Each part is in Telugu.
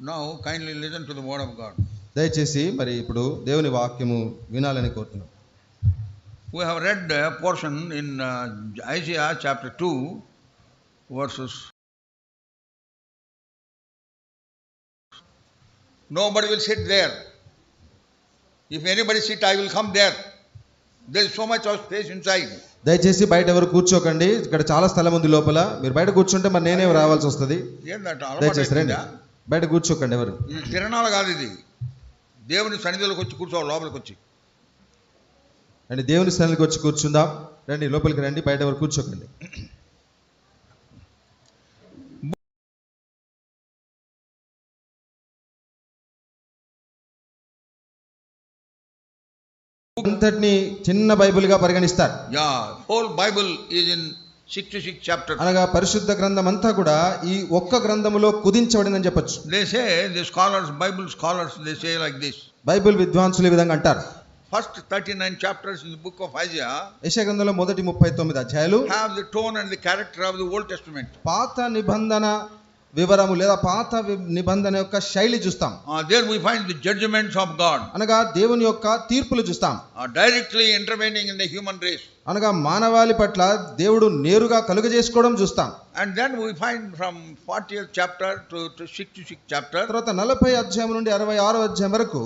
Now kindly listen to the word of God. దయచేసి మరి ఇప్పుడు దేవుని వాక్యము వినాలని కోరుతున్నాం. We have read a portion in Isaiah chapter 2 verses. Nobody will sit there. If anybody sit, I will come there. There is so much of space inside. దయచేసి బయట ఎవరు కూర్చోకండి, ఇక్కడ చాలా స్థలం ఉంది లోపల. మీరు బయట కూర్చుంటే మరి నేనే రావాల్సి వస్తుంది. దయచేసి రండి, బయట కూర్చోకండి ఎవరు. ఇది తిరణాలు కాదు, ఇది దేవుని సన్నిధిలోకి వచ్చి కూర్చోవాలి. లోపలికి వచ్చి అండి, దేవుని సన్నిధికి వచ్చి కూర్చుందాం. రండి, లోపలికి రండి, బయట ఎవరు కూర్చోకండి. అంతటిని చిన్న బైబిల్ గా పరిగణిస్తారు. Whole Bible is in 66 chapters. అనగా పరిశుద్ధ గ్రంథం అంతా కూడా ఈ ఒక్క గ్రంథములో కుదించబడిందని చెప్పొచ్చు. They say, the scholars, Bible scholars, they say like this. Bible విద్వాంసులు ఈ విధంగా అంటారు. First 39 chapters in the book of Isaiah యెషయా గ్రంథంలో మొదటి 39 అధ్యాయాలు have the tone and the character of the Old Testament. పాత నిబంధన వివరము లేదా పాత నిబంధన యొక్క శైలి చూస్తాం. There we find the judgments of God. అనగా దేవుని యొక్క తీర్పులు చూస్తాం. Directly intervening in the human race. అనగా మానవాళి పట్ల దేవుడు నేరుగా కలుగజేసుకోవడం చూస్తాం. And then we find from 40th chapter to 66th chapter. తర్వాత 40 అధ్యాయం నుండి 66వ అధ్యాయం వరకు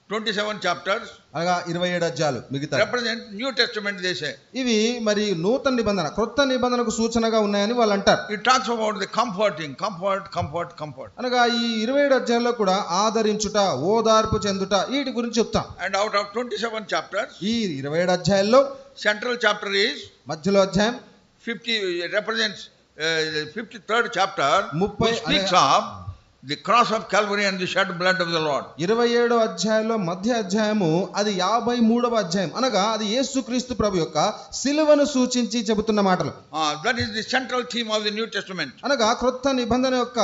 27 chapters. అనగా 27 అధ్యాయాలు మిగతా represent New Testament, they say. ఇవి మరి నూతన నిబంధన, క్రొత్త నిబంధనకు సూచనగా ఉన్నాయని వాళ్ళు అంటారు. It talks about the comforting, comfort. అనగా ఈ 27 అధ్యాయాల్లో కూడా ఆదరించుట, ఓదార్పు చెందుట వీటి గురించి చెప్తాం. And out of 27 chapters, ఈ 27 అధ్యాయాల్లో central chapter is మధ్యలో అధ్యాయం 50, represents 53rd chapter, 30 which speaks of the cross of Calvary and the shed blood of the Lord. 27వ అధ్యాయంలో మధ్య అధ్యాయము అది 53వ అధ్యాయం, అనగా అది యేసుక్రీస్తు ప్రభు యొక్క సిలువను సూచించి చెబుతున్న మాటలు. That is the central theme of the New Testament. అనగా క్రొత్త నిబంధన యొక్క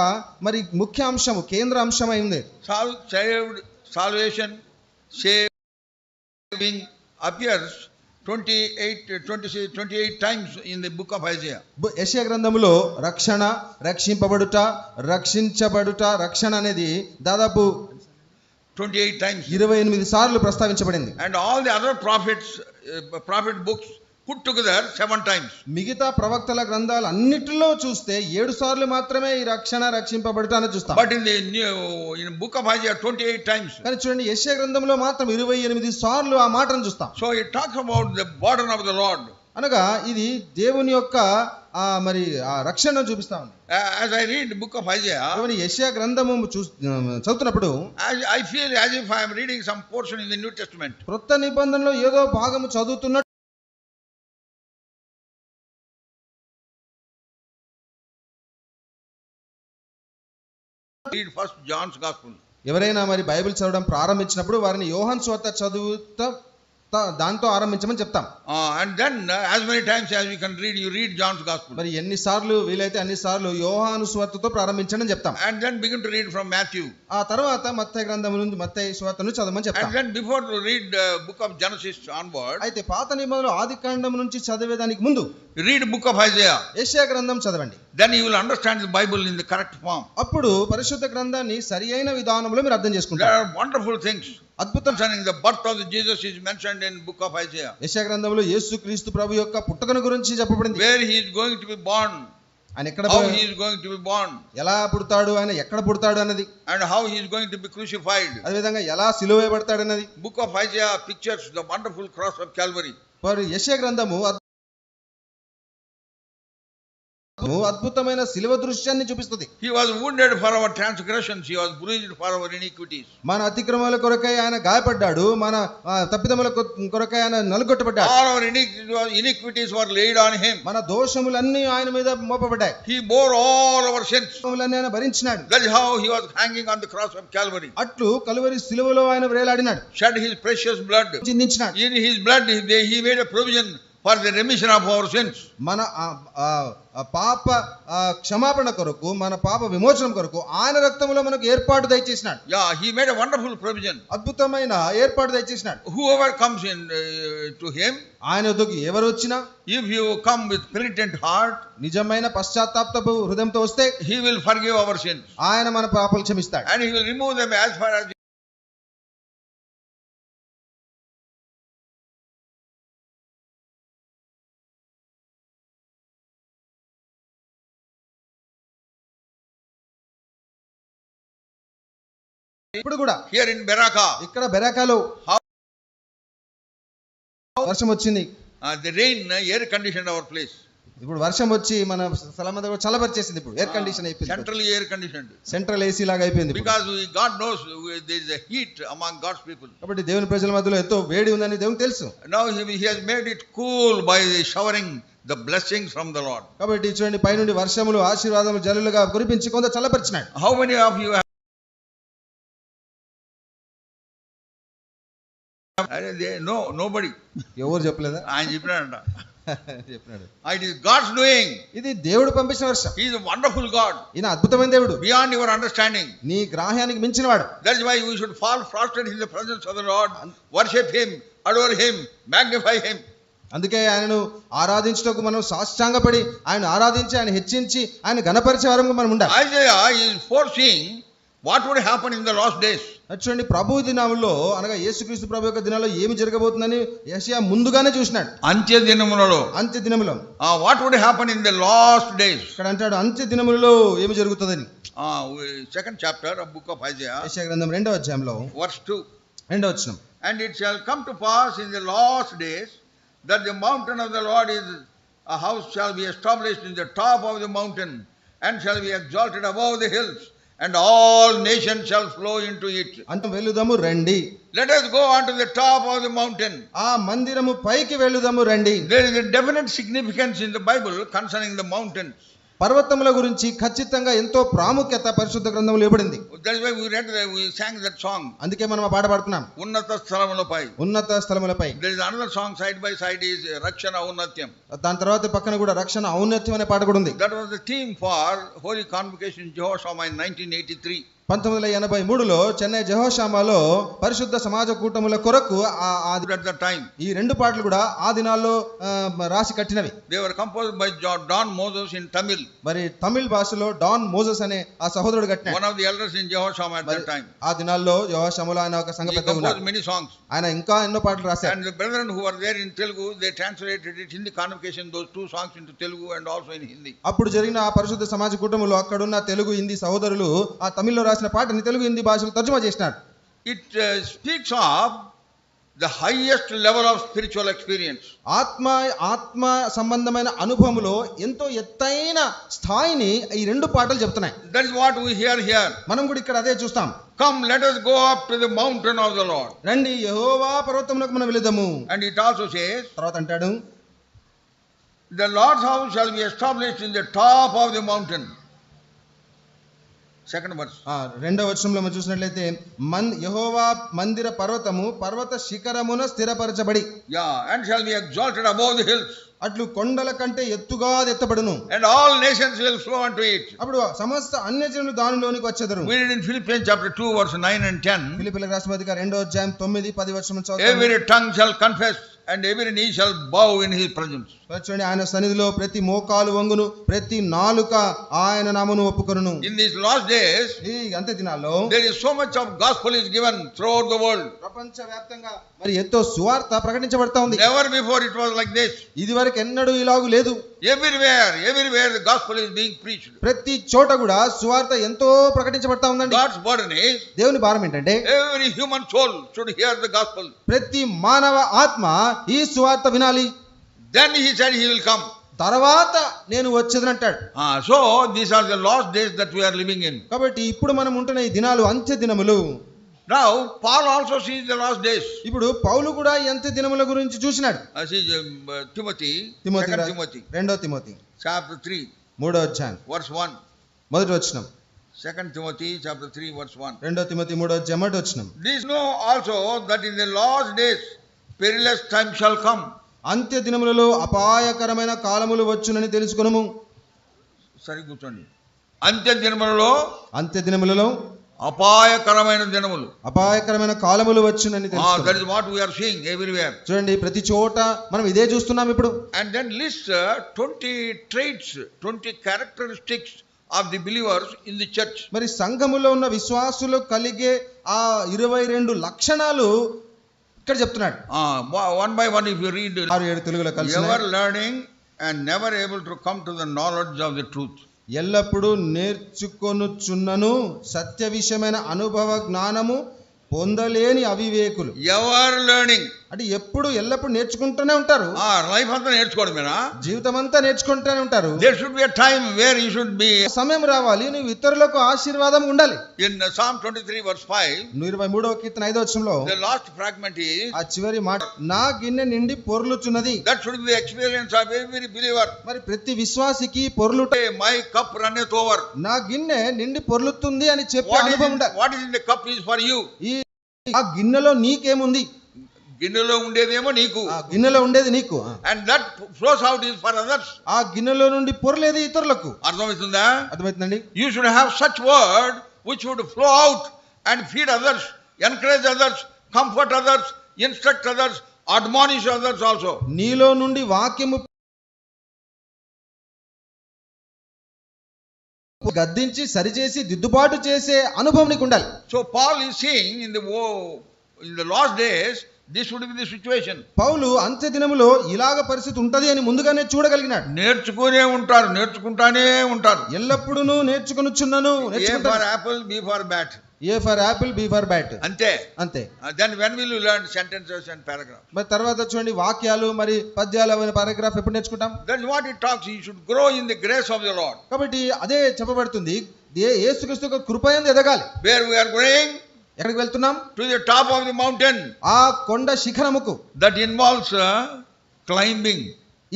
మరి ముఖ్య అంశము, కేంద్ర అంశమైంది. Salvation, saving appears 28 times in the book of Isaiah. యెషయా గ్రంథములో రక్షణ, రక్షింపబడుట, రక్షించబడుట, రక్షణ అనేది దాదాపు 28 times, 28 సార్లు ప్రస్తావించబడింది. And all the other prophet books put together 7 times. మిగతా ప్రవక్తల గ్రంథాలు అన్నిటిలో చూస్తే 7 సార్లు మాత్రమే ఈ రక్షణ, రక్షింపబడుట అని చూస్తాం. But in the book of Isaiah 28 times. కానీ చూడండి, యెషయా గ్రంథంలో మాత్రం 28 సార్లు ఆ మాటను చూస్తాం. So it talks about the burden of the Lord. అనగా ఇది దేవుని యొక్క మరి ఆ రక్షణను చూపిస్తా ఉంది. As I read the book of Isaiah, యెషయా గ్రంథము చదువుతున్నప్పుడు I feel as if I am reading some portion in the New Testament. క్రొత్త నిబంధనలో ఏదో భాగము చదువుతున్నట్టు. Read first John's Gospel. ఎవరైనా మరి బైబిల్ చదవడం ప్రారంభించినప్పుడు వారిని యోహాను సువార్త చదువుతా దాంతో ఆరంభించమని చెప్తాం. And then as many times as you can read, you read John's Gospel. మరి ఎన్ని సార్లు వీలైతే అన్ని సార్లు యోహాను సువార్తతో ప్రారంభించండి అని చెప్తాం. And then begin to read from Matthew. ఆ తర్వాత మత్తయి గ్రంథం నుండి మత్తయి సువార్తను చదవమని చెప్తాం. And then before to read book of Genesis onward, అయితే పాత నిబంధనలో ఆదికాండం నుంచి చదివేదానికి ముందు read book of Isaiah. యెషయా గ్రంథం చదవండి. Then you will understand the Bible in the correct form. అప్పుడు పరిశుద్ధ గ్రంథాన్ని సరియైన విధానంలో మీరు అర్థం చేసుకుంటారు. There are wonderful things. అద్భుతం. The birth of Jesus is mentioned in book of Isaiah. యెషయా గ్రంథంలో యేసుక్రీస్తు ప్రభు యొక్క పుట్టుకను గురించి చెప్పబడింది. Where he is going to be born, ఆయన ఎక్కడ, how he is going to be born, ఎలా పుడతాడు, ఆయన ఎక్కడ పుడతాడు అన్నది, and how he is going to be crucified. అదే విధంగా ఎలా సిలువ వేయబడతాడు అన్నది. Book of Isaiah pictures the wonderful cross of Calvary. మరి యెషయా గ్రంథము అద్భుతమైన సిలువ దృశ్యాన్ని చూపిస్తుంది. He was wounded for our transgressions, he was bruised for our iniquities. మన అతిక్రమాల కొరకై ఆయన గాయపడ్డాడు, మన తప్పిదముల కొరకై ఆయన నలుగొట్టబడ్డాడు. All our iniquities were laid on him. మన దోషములన్నీ ఆయన మీద మోపబడ్డాయి. He bore all our sins. ఆయన భరించినాడు. That is how he was hanging on the cross of Calvary. అట్లు కలువరి సిలువలో ఆయన వేలాడినాడు. Shed his precious blood. చిందించినాడు. In his blood he made a provision for the remission of our sins. మన పాప క్షమాపణ కొరకు, మన పాప విమోచనం కొరకు ఆయన రక్తములో మనకు ఏర్పాటు దయచేసినాడు. Yeah, he made a wonderful provision. అద్భుతమైన ఏర్పాటు దయచేసినాడు. Whoever comes in to him, ఆయన వద్దకు ఎవరు వచ్చినా, if you come with penitent heart, నిజమైన పశ్చాత్తాపపు హృదయంతో వస్తే, he will forgive our sins. ఆయన మన పాపాలు క్షమిస్తాడు. And he will remove them as far as ఇప్పుడు కూడా here in Beraka, ఇక్కడ బెరాకాలో వర్షం వచ్చింది. the rain air conditioned our place. ఇప్పుడు వర్షం వచ్చి మన స్థలం అంతా కూడా చల్లబరిచేసింది. ఇప్పుడు ఎయిర్ కండిషన్ అయిపోయింది, centrally air conditioned, central AC లాగా అయిపోయింది. because God knows there is a heat among God's people. కాబట్టి దేవుని ప్రజల మధ్యలో ఎంతో వేడి ఉందని దేవునికి తెలుసు. Now he has made it cool by showering the blessings from the Lord. కాబట్టి చూడండి, పైనుండి వర్షములు ఆశీర్వాదములు జల్లులుగా కురిపించి కొంత చల్లపరిచినాడు. How many of you have nobody. ఎవరు చెప్పలేదా? ఆయన చెప్పినాడంట. చెప్పినాడు. It is God's doing. ఇది దేవుడు పంపించిన వర్షం. He is a wonderful God. ఈయన అద్భుతమైన దేవుడు, beyond your understanding. నీ గ్రాహ్యానికి మించినవాడు. That is why we should fall prostrate in the presence of the Lord, worship him, adore him, magnify him. అందుకే ఆయనను ఆరాధించుటకు మనం సాష్టాంగపడి ఆయన ఆరాధించి, ఆయన హెచ్చించి, ఆయన ఘనపరిచే వారంగా మనం ఉండాలి. Isaiah is foreseeing what would happen in the last days. చూడండి, ప్రభు దినాలలో అనగా యేసుక్రీస్తు ప్రభు యొక్క దినాల్లో ఏమి జరగబోతుందని యెషయా ముందుగానే చూసినాడు. అంత్య దినములలో, అంత్య దినములో what would happen in the last days. ఇక్కడ అంటాడు అంత్య దినములలో ఏమి జరుగుతుందని. Second chapter of book of Isaiah, యెషయా గ్రంథం 2వ అధ్యాయంలో verse 2. 2వ వచనం. And it shall come to pass in the last days that the mountain of the Lord is a house shall be established in the top of the mountain and shall be exalted above the hills, and all nations shall flow into it. అంతం వెలుదము రండి. Let us go onto the top of the mountain. ఆ మందిరము పైకి వెలుదము రండి. There is a definite significance in the Bible concerning the mountains. పర్వతముల గురించి ఖచ్చితంగా ఎంతో ప్రాముఖ్యత పరిశుద్ధ గ్రంథంలో ఇవ్వబడింది. That is why we sang that song. అందుకే మనం ఆ పాట పాడుతున్నాం, ఉన్నత స్థలములపై. ఉన్నత స్థలములపై. There is another song side by side is Rakshana Unnatyam. దాని తర్వాత పక్కన కూడా రక్షణ ఔన్నత్యం అనే పాట కూడా ఉంది. That was the theme for Holy Convocation in Jehoshaphat in 1983. 1983లో Chennai జెహోషామాలో పరిశుద్ధ సమాజ కూటముల కొరకు at the time ఈ రెండు పాటలు కూడా ఆ దినాల్లో రాసి కట్టినవి. They were composed by Don Moses in Tamil. మరి తమిళ్ భాషలో డాన్ మోజెస్ అనే ఆ సహోదరుడు కట్టినాడు. One of the elders in Jehoshaphat at that time. ఆ దినాల్లో జెహోషాములో ఆయన ఒక సంఘ పెద్దగా ఉన్నాడు. many songs. ఆయన ఇంకా ఎన్నో పాటలు రాశారు. And the brethren who were there in Telugu, they translated it in the convocation, those two songs into Telugu and also in Hindi. అప్పుడు జరిగిన ఆ పరిశుద్ధ సమాజ కూటములో అక్కడున్న తెలుగు హిందీ సహోదరులు ఆ తమిళ్లో రాసిన పాటని తెలుగు హిందీ భాషలో తర్జుమా చేసినారు. It speaks of the highest level of spiritual experience. ఆత్మ సంబంధమైన అనుభవములో ఎంతో ఎత్తైన స్థాయిని ఈ రెండు పాటలు చెప్తున్నాయి. That is what we hear here. మనం కూడా ఇక్కడ అదే చూస్తాం. Come, let us go up to the mountain of the Lord. రండి యెహోవా పర్వతమునకు మనం వెళుదాము. And it also says, తర్వాత అంటాడు, the Lord's house shall be established in the top of the mountain. Second verse. రెండవ వచనంలో మనం చూసినట్లయితే యెహోవా మందిర పర్వతము పర్వత శిఖరమున స్థిరపరచబడి, and shall be exalted above the hills. అట్లు కొండల కంటే ఎత్తుగా ఎత్తబడును. And all nations will flow unto it. అప్పుడు సమస్త అన్యజనులు దానిలోనికి వచ్చెదరు. We read in Philippians chapter 2 verse 9 and 10. ఫిలిప్పీయులకు రాసిన పత్రిక 2వ అధ్యాయం 9, 10 వచనం చదువుతాము. Every tongue shall confess and every knee shall bow in his presence. చూడండి, ఆయన సన్నిధిలో ప్రతి మోకాలు వంగును, ప్రతి నాలుక ఆయన నామమును ఒప్పుకొనును. In these last days, ఈ అంత్య దినాల్లో there is so much of gospel is given throughout the world. ప్రపంచవ్యాప్తంగా మరి ఎంతో సువార్త ప్రకటించబడతా ఉంది. Never before it was like this. ఇది వరకు ఎన్నడూ ఇలాగు లేదు. Everywhere the gospel is being preached. ప్రతి చోట కూడా సువార్త ఎంతో ప్రకటించబడతా ఉందండి. God's burden is, దేవుని భారం ఏంటంటే every human soul should hear the gospel. ప్రతి మానవ ఆత్మ ఈ సువార్త వినాలి. Then he said he will come. తర్వాత నేను వచ్చేదని అంటాడు. So these are the last days that we are living in. కాబట్టి ఇప్పుడు మనం ఉంటున్న ఈ దినాలు అంత్య దినములు. Now Paul also sees the last days. ఇప్పుడు పౌలు కూడా ఈ అంత్య దినముల గురించి చూసినాడు. Timothy 2వ తిమోతి chapter 3 3వ అధ్యాయం verse 1. మొదటి వచనం. 2 Timothy chapter 3 verse 1. 2వ తిమోతి 3వ అధ్యాయం మొదటి వచనం. These know also that in the last days perilous time shall come. అంత్య దినములలో అపాయకరమైన కాలములు వచ్చునని తెలుసుకొనుము. సరి కూర్చోండి. అంత్య దినములలో అపాయకరమైన దినములు, అపాయకరమైన కాలములు వచ్చునని తెలుసుకొనుము. That is what we are seeing everywhere. చూడండి, ప్రతి చోట మనం ఇదే చూస్తున్నాం ఇప్పుడు. And then list 20 traits, 20 characteristics of the believers in the church. మరి సంఘములో ఉన్న విశ్వాసులు కలిగే ఆ 22 లక్షణాలు ఇక్కడ చెప్తున్నాడు. One by one if you read, 6-7 తెలుగులో కలిసి, ever learning and never able to come to the knowledge of the truth. ఎల్లప్పుడూ నేర్చుకొనుచున్నను సత్య విషయమైన అనుభవ జ్ఞానము పొందలేని అవివేకులు. ఎవర్ లెర్నింగ్ అంటే ఎప్పుడు ఎల్లప్పుడు నేర్చుకుంటూనే ఉంటారు. లైఫ్ అంతా నేర్చుకోవడమేనా? జీవితం అంతా నేర్చుకుంటూనే ఉంటారు. There should be a time where you should be. సమయం రావాలి, నువ్వు ఇతరులకు ఆశీర్వాదం ఉండాలి. ఇన్ Psalm 23 verse 5, 123వ కీర్తన 5వ వచనంలో the last fragment is, ఆ చివరి మాట, నా గిన్నె నిండి పొర్లుచున్నది. that should be the experience of every believer. మరి ప్రతి విశ్వాసికి పొర్లుట, my cup runneth over, నా గిన్నె నిండి పొర్లుతుంది అని చెప్పే అనుభవం ఉండాలి. what is in the cup is for you. ఆ గిన్నెలో నీకేముంది? గిన్నెలో ఉండేదేమో నీకు, ఆ గిన్నెలో ఉండేది నీకు. and that flows out is for others. ఆ గిన్నెలో నుండి పొర్లేది ఇతరులకు. అర్థమవుతుందా? అర్థమవుతుందండి. You should have such word which would flow out and feed others, encourage others, comfort others, instruct others, admonish others also. నీలో నుండి వాక్యము గద్దించి సరిచేసి దిద్దుబాటు చేసే అనుభవం నీకు ఉండాలి. So Paul is saying in the last days this would be the situation. పౌలు అంత్య దినములో ఇలాగ పరిస్థితి ఉంటది అని ముందుగానే చూడగలిగినాడు. నేర్చుకుంటానే ఉంటారు. ఎల్లప్పుడూ నేర్చుకొనుచున్నాను. A for apple, B for bat. A for apple, B for bat. అంతే. Then when will you learn sentences and paragraphs? మరి తర్వాత చూడండి, వాక్యాలు మరి పద్యాలు అనే పారాగ్రాఫ్ ఎప్పుడు నేర్చుకుంటాం? That's what it talks. You should grow in the grace of the Lord. కాబట్టి అదే చెప్పబడుతుంది, యేసుక్రీస్తు యొక్క కృపయందు ఎదగాలి. Where we are growing? ఎక్కడికి వెళ్తున్నాం? To the top of the mountain. ఆ కొండ శిఖరముకు. That involves climbing.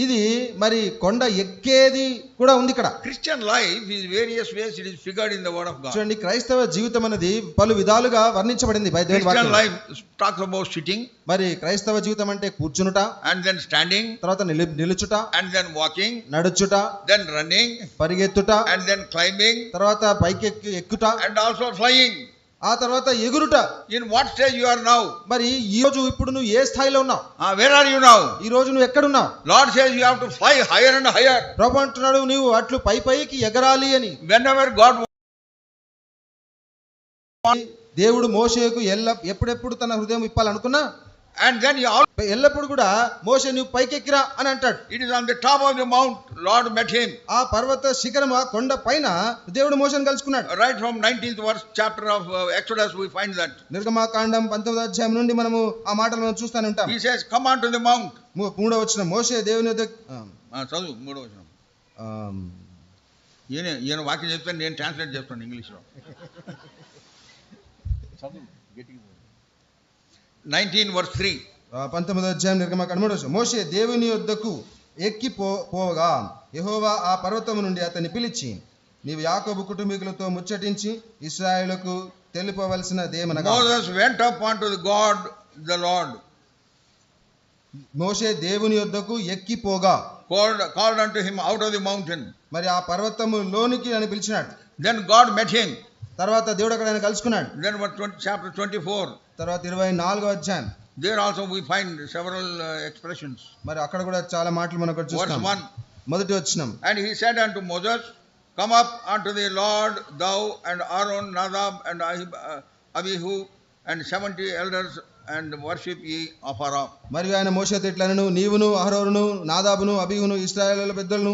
ఇది మరి కొండ ఎక్కేది కూడా ఉంది ఇక్కడ. Christian life is various ways it is figured in the word of God. చూడండి, క్రైస్తవ జీవితం అనేది పలు విధాలుగా వర్ణించబడింది బైబిల్ వాక్యంలో. Christian life talks about sitting. మరి క్రైస్తవ జీవితం అంటే కూర్చునుట, and then standing, తర్వాత నిలుచుట, and then walking, నడుచుట, then running, పరిగెత్తుట, and then climbing, తర్వాత పైకి ఎక్కుట, and also flying. ఆ తర్వాత ఎగురుట. In what stage you are now? మరి ఈ రోజు ఇప్పుడు నువ్వు ఏ స్థాయిలో ఉన్నావు? Where are you now? ఈ రోజు నువ్వు ఎక్కడ ఉన్నావు? Lord says you have to fly higher and higher. ప్రభు అంటున్నాడు, నీవు అట్లు పైకి ఎగరాలి అని. Whenever God, దేవుడు మోషేకు ఎప్పుడెప్పుడు తన హృదయం ఇప్పాలనుకున్నా, and then he ఎల్లప్పుడు కూడా మోషే నువ్వు పైకెక్కిరా అని అంటాడు. It is on the top of the mount Lord met him. ఆ పర్వత శిఖరం, ఆ కొండ పైన దేవుడు మోషేను కలుసుకున్నాడు. Right from 19th verse chapter of Exodus we find that. నిర్గమకాండం 19వ అధ్యాయం నుండి మనము ఆ మాటలు మనం చూస్తూనే ఉంటాం. He says come on to the mount. 3వ వచనం, మోషే దేవుని వద్దకు చదువు 3వ వచనం. ఈయన వాక్యం చెప్తాను, నేను ట్రాన్స్లేట్ చేస్తాను ఇంగ్లీష్లో. 19 verse 3. 19వ అధ్యాయం నిర్గమకాండం 3వ వచనం, మోషే దేవుని యొద్దకు ఎక్కి పోవగా యెహోవా ఆ పర్వతము నుండి అతన్ని పిలిచి, నీవు యాకోబు కుటుంబీకులతో ముచ్చటించి ఇశ్రాయేలుకు తెలుపవలసినదేమనగా. Moses went up unto the God the Lord. మోషే దేవుని యొద్దకు ఎక్కి పోగా, called unto him out of the mountain. మరి ఆ పర్వతము లోనికి అని పిలిచినాడు. Then God met him. తర్వాత దేవుడు అక్కడ ఆయన కలుసుకున్నాడు. Then chapter 24. తర్వాత 24వ అధ్యాయం, there also we find several expressions. మరి అక్కడ కూడా చాలా మాటలు మనం అక్కడ చూస్తాం. Verse 1. మొదటి వచనం, and he said unto Moses, come up unto the Lord, thou and Aaron, Nadab and Abihu and 70 elders, and worship ye afar off. మరియు ఆయన మోషేతో ఇట్లనెను, నీవును అహరోనును నాదాబును అబీహును ఇశ్రాయేలు పెద్దలను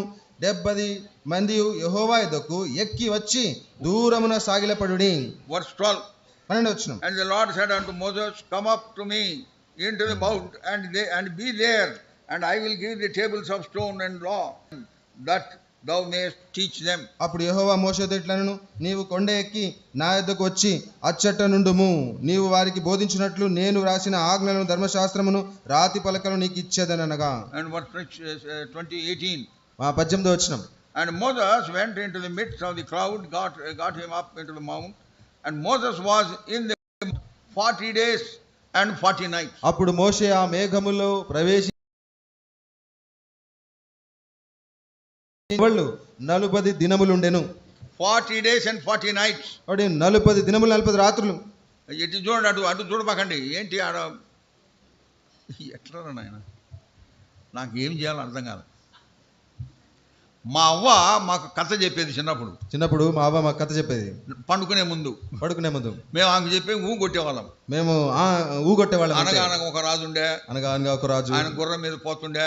70 మంది యెహోవా యొద్దకు ఎక్కి వచ్చి దూరమున సాగిలపడుడి. Verse 12. 12వ వచనం, and the Lord said unto Moses, come up to me into the mount and be there, and I will give the tables of stone and law, that thou mayest teach them. అప్పుడు యెహోవా మోషేతో ఇట్లనెను, నీవు కొండ ఎక్కి నా యొద్దకు వచ్చి అచ్చట నుండుము, నీవు వారికి బోధించినట్లు నేను వ్రాసిన ఆజ్ఞలను ధర్మశాస్త్రమును రాతి పలకలను నీకు ఇచ్చేదనగా. and verse 18. 18వ వచనం, and Moses went into the midst of the cloud, got him up into the mount, and Moses was in the 40 days and 40 nights. అప్పుడు మోషే ఆ మేఘములో ప్రవేశి వాళ్ళు 40 దినములుండెను. 40 days and 40 nights. 40 దినములు 40 రాత్రులు. ఇటు చూడండి, అటు చూడబాకండి. ఏంటి ఆడ ఎట్లా నాయన, నాకు ఏం చేయాలో అర్థం కాదు. మా అవ్వ మాకు కథ చెప్పేది చిన్నప్పుడు మా అవ్వ మాకు కథ చెప్పేది. పడుకునే ముందు మేము ఆమె చెప్పి కొట్టేవాళ్ళం. మేము ఊగొట్టేవాళ్ళం. అనగా ఒక రాజు ఉండే, అనగా ఒక రాజు, ఆయన గుర్రం మీద పోతుండే,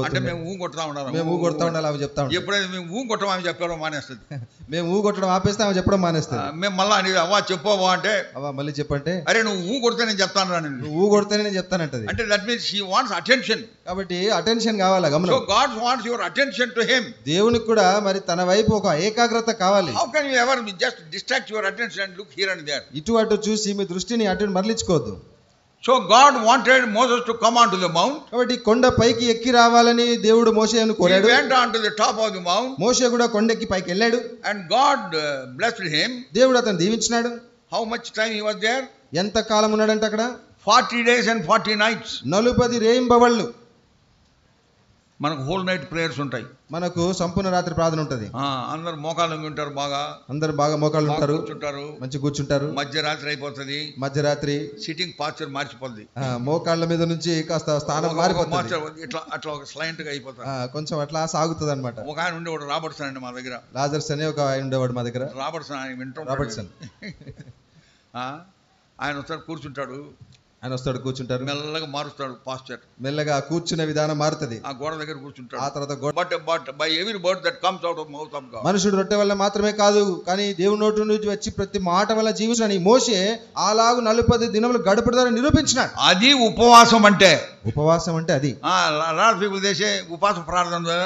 అంటే మేము కొడతా ఉండాలి. మేము కొడతా ఉండాలి ఆమె చెప్తా ఉంటాం. ఎప్పుడైతే మేము కొట్టడం ఆమె చెప్పడం మానేస్తుంది. మేము కొట్టడం ఆపేస్తే ఆమె చెప్పడం మానేస్తుంది. మేము మళ్ళీ అనేది అవ్వ చెప్పవా అంటే, అవ్వ మళ్ళీ చెప్పంటే, అరే నువ్వు కొడితే నేను చెప్తాను రా, నువ్వు కొడితేనే నేను చెప్తానంటది. అంటే that means she wants attention. కాబట్టి అటెన్షన్ కావాలి, గమనం. So God wants your attention to him. దేవునికి కూడా మరి తన వైపు ఒక ఏకాగ్రత కావాలి. How can you ever just distract your attention and look here and there? ఇటు అటు చూసి మీ దృష్టిని అటు మరలించుకోవద్దు. So God wanted Moses to come on to the mount. కాబట్టి కొండ పైకి ఎక్కి రావాలని దేవుడు మోషేను కోరాడు. He went on to the top of the mount. మోషే కూడా కొండెక్కి పైకి వెళ్ళాడు. And God blessed him. దేవుడు అతను దీవించినాడు. How much time he was there? ఎంత కాలం ఉన్నాడంటే అక్కడ? 40 days and 40 nights. 40 రేయింబవళ్ళు. మనకు హోల్ నైట్ ప్రేయర్స్ ఉంటాయి. మనకు సంపూర్ణ రాత్రి ప్రార్థన ఉంటది. అందరు మోకాళ్ళు ఉంటారు, అందరు బాగా మోకాళ్ళు ఉంటారు, మంచి కూర్చుంటారు. మధ్యరాత్రి అయిపోతుంది. మధ్యరాత్రి సిట్టింగ్ పాస్చర్ మార్చిపోద్ది. మోకాళ్ళ మీద నుంచి కాస్త స్థానం మారిపోతుంది. ఇట్లా అట్లా ఒక స్లైంట్ గా అయిపోతుంది, కొంచెం అట్లా సాగుతుంది అనమాట. ఒక ఆయన ఉండేవాడు రాబర్ట్సన్ అండి మా దగ్గర. లాజర్స్ అనే ఒక ఆయన ఉండేవాడు మా దగ్గర. రాబర్ట్సన్ ఆయన వస్తాడు, కూర్చుంటాడు, కూర్చుంటారు, మెల్లగా మారుస్తాడు పాస్చర్. మెల్లగా కూర్చునే విధానం మారుతుంది. ఆ గోడ దగ్గర కూర్చుంటాడు. ఆ తర్వాత but by every word that comes out of mouth of God. మనుషుడు రొట్టె వల్ల మాత్రమే కాదు, కానీ దేవుని నోటి నుంచి వచ్చి ప్రతి మాట వల్ల జీవించాడు. మోషే అలాగు 40 దినములు గడుపుతారని నిరూపించినాడు. అది ఉపవాసం అంటే. అది పీపుల్ చేసే ఉపవాస ప్రార్థన,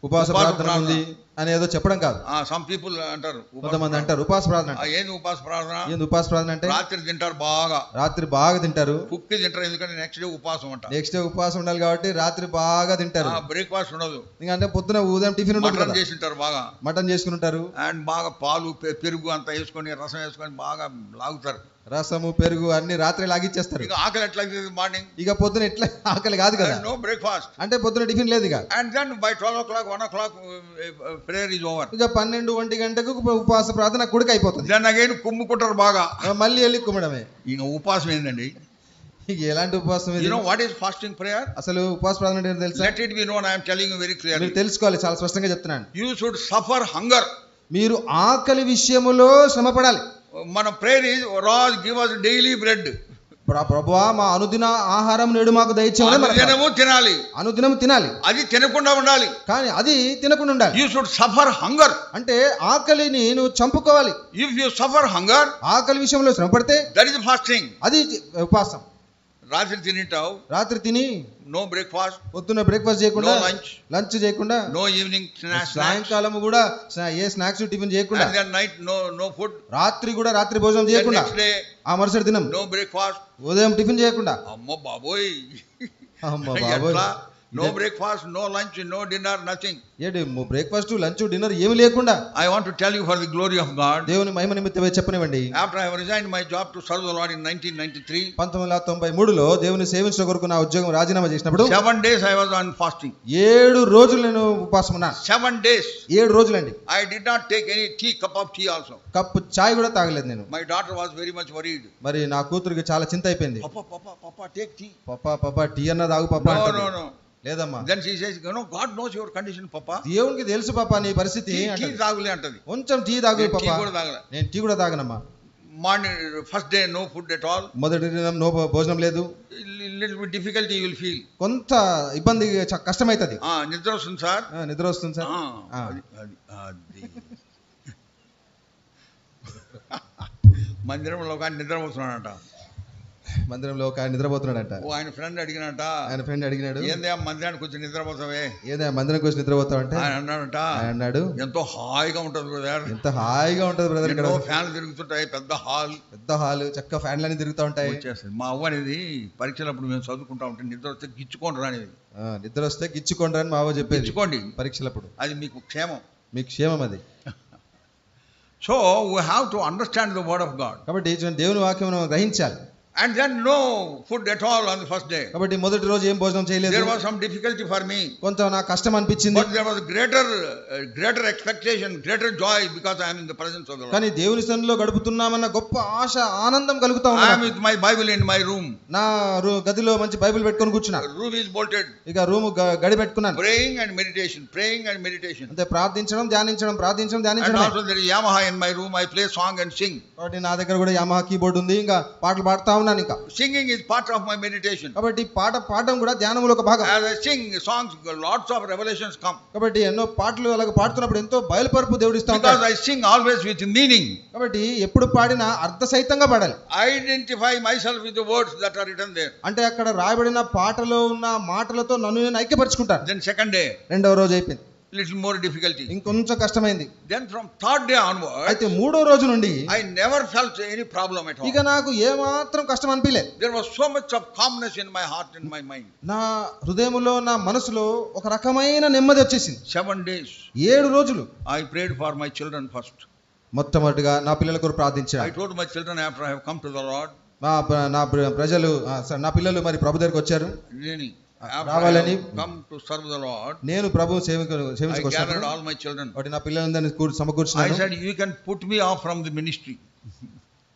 ఉపవాస ప్రార్థన ఉంది అని ఏదో చెప్పడం కాదు. సమ్ పీపుల్ అంటారు, కొంతమంది అంటారు ఉపవాస ప్రార్థన. ఏంది ఉపవాస ప్రార్థన? ఏంది ఉపవాస ప్రార్థన అంటే? రాత్రి తింటారు, రాత్రి బాగా తింటారు, కుక్కి తింటారు. ఎందుకంటే నెక్స్ట్ డే ఉపవాసం ఉంటారు. నెక్స్ట్ డే ఉపవాసం ఉండాలి కాబట్టి రాత్రి బాగా తింటారు. బ్రేక్ఫాస్ట్ ఉండదు, ఎందుకంటే పొద్దున ఉదయం టిఫిన్ మటన్ చేసింటారు, బాగా మటన్ చేసుకుని ఉంటారు. అండ్ బాగా పాలు పెరుగు అంతా వేసుకొని రసం వేసుకొని బాగా లాగుతారు. రసము పెరుగు అన్ని రాత్రి లాగిచ్చేస్తారు. ఇక ఆకలి ఎట్లా మార్నింగ్, ఇక పొద్దున ఎట్లా ఆకలి కాదు కదా. నో బ్రేక్ఫాస్ట్ అంటే పొద్దున టిఫిన్ లేదు ఇక. And then by 12 o'clock 1 o'clock prayer is over. ఇక 12-1 గంటకు ఉపవాస ప్రార్థన కుడికి అయిపోతుంది. దెన్ అగైన్ కుమ్ముకుంటారు బాగా, మళ్ళీ వెళ్ళి కుమ్మడమే. ఇక ఉపవాసం ఏంటండి? ఇక ఎలాంటి ఉపవాసం? You know what is fasting prayer? అసలు ఉపవాస ప్రార్థన ఏంటో తెలుసా? Let it be known, I am telling you very clearly. మీరు తెలుసుకోవాలి, చాలా స్పష్టంగా చెప్తున్నాను. You should suffer hunger. మీరు ఆకలి విషయములో శ్రమ పడాలి. మన prayer is Raj give us daily bread. ప్రభువా మా అనుదిన ఆహారం నేడు మాకు దయచేయమని తినాలి, అనుదినం తినాలి. అది తినకుండా ఉండాలి, కానీ అది తినకుండా ఉండాలి. You should suffer hunger. అంటే ఆకలిని నువ్వు చంపుకోవాలి. ఇఫ్ యు సఫర్ హంగర్, ఆకలి విషయంలో శ్రమ పడితే దట్ ఇస్ ఫాస్టింగ్, అది ఉపవాసం. రాత్రి తినిటావు, రాత్రి తిని నో బ్రేక్ఫాస్ట్, పొద్దున బ్రేక్ఫాస్ట్ చేయకుండా, లంచ్ చేయకుండా, నో ఈవినింగ్ స్నాక్స్, సాయంకాలం కూడా ఏ స్నాక్స్ టిఫిన్ చేయకుండా, and then night no food, రాత్రి కూడా రాత్రి భోజనం చేయకుండా, ఆ మరుసటి దినం నో బ్రేక్ఫాస్ట్, ఉదయం టిఫిన్ చేయకుండా. అమ్మో బాబోయ్, no breakfast, no lunch, no dinner, nothing. ఏంటి బ్రేక్ఫాస్ట్ లంచ్ డిన్నర్ ఏమి లేకుండా? I want to tell you for the glory of God. దేవుని మహిమ నిమిత్తమే చెప్పనివ్వండి. After I resigned my job to serve the Lord in 1993, 1993లో దేవుని సేవించడం కొరకు నా ఉద్యోగం రాజీనామా చేసినప్పుడు 7 days I was on fasting. 7 రోజులు నేను ఉపవాసం ఉన్నాను. 7 days, 7 రోజులండి. I did not take any cup of tea also. Cup చాయ్ కూడా తాగలేదు నేను. My daughter was very much worried. మరి నా కూతురికి చాలా చింత అయిపోయింది. Papa take tea. Papa tea అన్న తాగు పాపా అంటది. No. లేదమ్మా. Then she says, you know, God knows your condition, Papa. దేవునికి తెలుసు పాపా నీ పరిస్థితి. టీ తాగులే అంటది. కొంచెం టీ తాగు పాపా. నేను టీ కూడా తాగనమ్మా. Morning first day no food at all. మొదటి దినం నో భోజనం లేదు. Little bit difficulty you will feel. కొంత ఇబ్బంది, కష్టమైతది. నిద్ర వస్తుంది సార్. నిద్ర వస్తుంది సార్. మందిరంలో కానీ నిద్రపోతున్నాడంట. మందిరంలో ఒక ఆయన నిద్రపోతున్నాడంట. ఆయన ఫ్రెండ్ అడిగినాడు, ఏందే మందిరానికి వచ్చి నిద్రపోతావే? ఏదే మందిరానికి వచ్చి నిద్రపోతావంటే ఆయన అన్నాడు, ఎంతో హాయిగా ఉంటది బ్రదర్. ఎంత హాయిగా ఉంటది బ్రదర్. ఇక్కడ ఫ్యాన్లు తిరుగుతుంటాయి, పెద్ద హాల్, చక్క ఫ్యాన్లన్నీ తిరుగుతూ ఉంటాయి. మా అవ్వ అనేది పరీక్షలప్పుడు మేము చదువుకుంటా ఉంటే నిద్ర వస్తే గిచ్చుకోండి రానిది. నిద్ర వస్తే గిచ్చుకోండి అని మా అవ్వ చెప్పేది. గిచ్చుకోండి పరీక్షలప్పుడు, అది మీకు క్షేమం, మీకు క్షేమం అది. So we have to understand the word of God. కాబట్టి దేవుని వాక్యం గ్రహించాలి. And then no food at all on the first day. కాబట్టి మొదటి రోజు ఏం భోజనం చేయలేదు. There was some difficulty for me. కొంత నాకు కష్టం అనిపించింది. But there was greater expectation, greater joy because I am in the presence of the Lord. కానీ దేవుని సన్నిధిలో గడుపుతున్నామన్న గొప్ప ఆశ, ఆనందం కలుగుతా ఉంది. I am with my Bible in my room. నా గదిలో మంచి బైబిల్ పెట్టుకొని కూర్చున్నా. Room is bolted. ఇక రూమ్ గడి పెట్టుకున్నాను. Praying and meditation. అంటే ప్రార్థించడం, ధ్యానించడం. And also there is Yamaha in my room. I play song and sing. కాబట్టి నా దగ్గర కూడా యమహా కీబోర్డ్ ఉంది. ఇంకా పాటలు పాడుతా ఉన్నాను. ఇంకా singing is part of my meditation. కాబట్టి పాట పాడడం కూడా ధ్యానములో ఒక భాగం. As I sing songs, lots of revelations come. కాబట్టి ఎన్నో పాటలు అలాగ పాడుతున్నప్పుడు ఎంతో బయలుపరుపు దేవుడు ఇస్తా ఉంటాడు. Because I sing always with meaning. కాబట్టి ఎప్పుడు పాడినా అర్థసహితంగా పాడాలి. Identify myself with the words that are written there. అంటే అక్కడ రాయబడిన పాటలో ఉన్న మాటలతో నన్ను నేను ఐక్యపరచుకుంటాను. Then second day, రెండవ రోజు అయిపోయింది. little more difficulty. ఇంకొంచెం కష్టమైంది. Then from third day onward, అయితే మూడో రోజు నుండి I never felt any problem at all. ఇక నాకు ఏ మాత్రం కష్టం అనిపించలేదు. There was so much of calmness in my heart and my mind. నా హృదయములో, నా మనసులో ఒక రకమైన నెమ్మది వచ్చేసింది. 7 days, 7 రోజులు I prayed for my children first. మొట్టమొదటిగా నా పిల్లల కొరకు ప్రార్థించాను. I told my children after I have come to the Lord, నా ప్రజలు, నా పిల్లలు మరి ప్రభు దగ్గరికి వచ్చారు. really, రావాలని, come to serve the Lord. నేను ప్రభు I gathered all my children. నా పిల్లలందరినీ సమకూర్చున్నాను. I said, you can put me off from the ministry.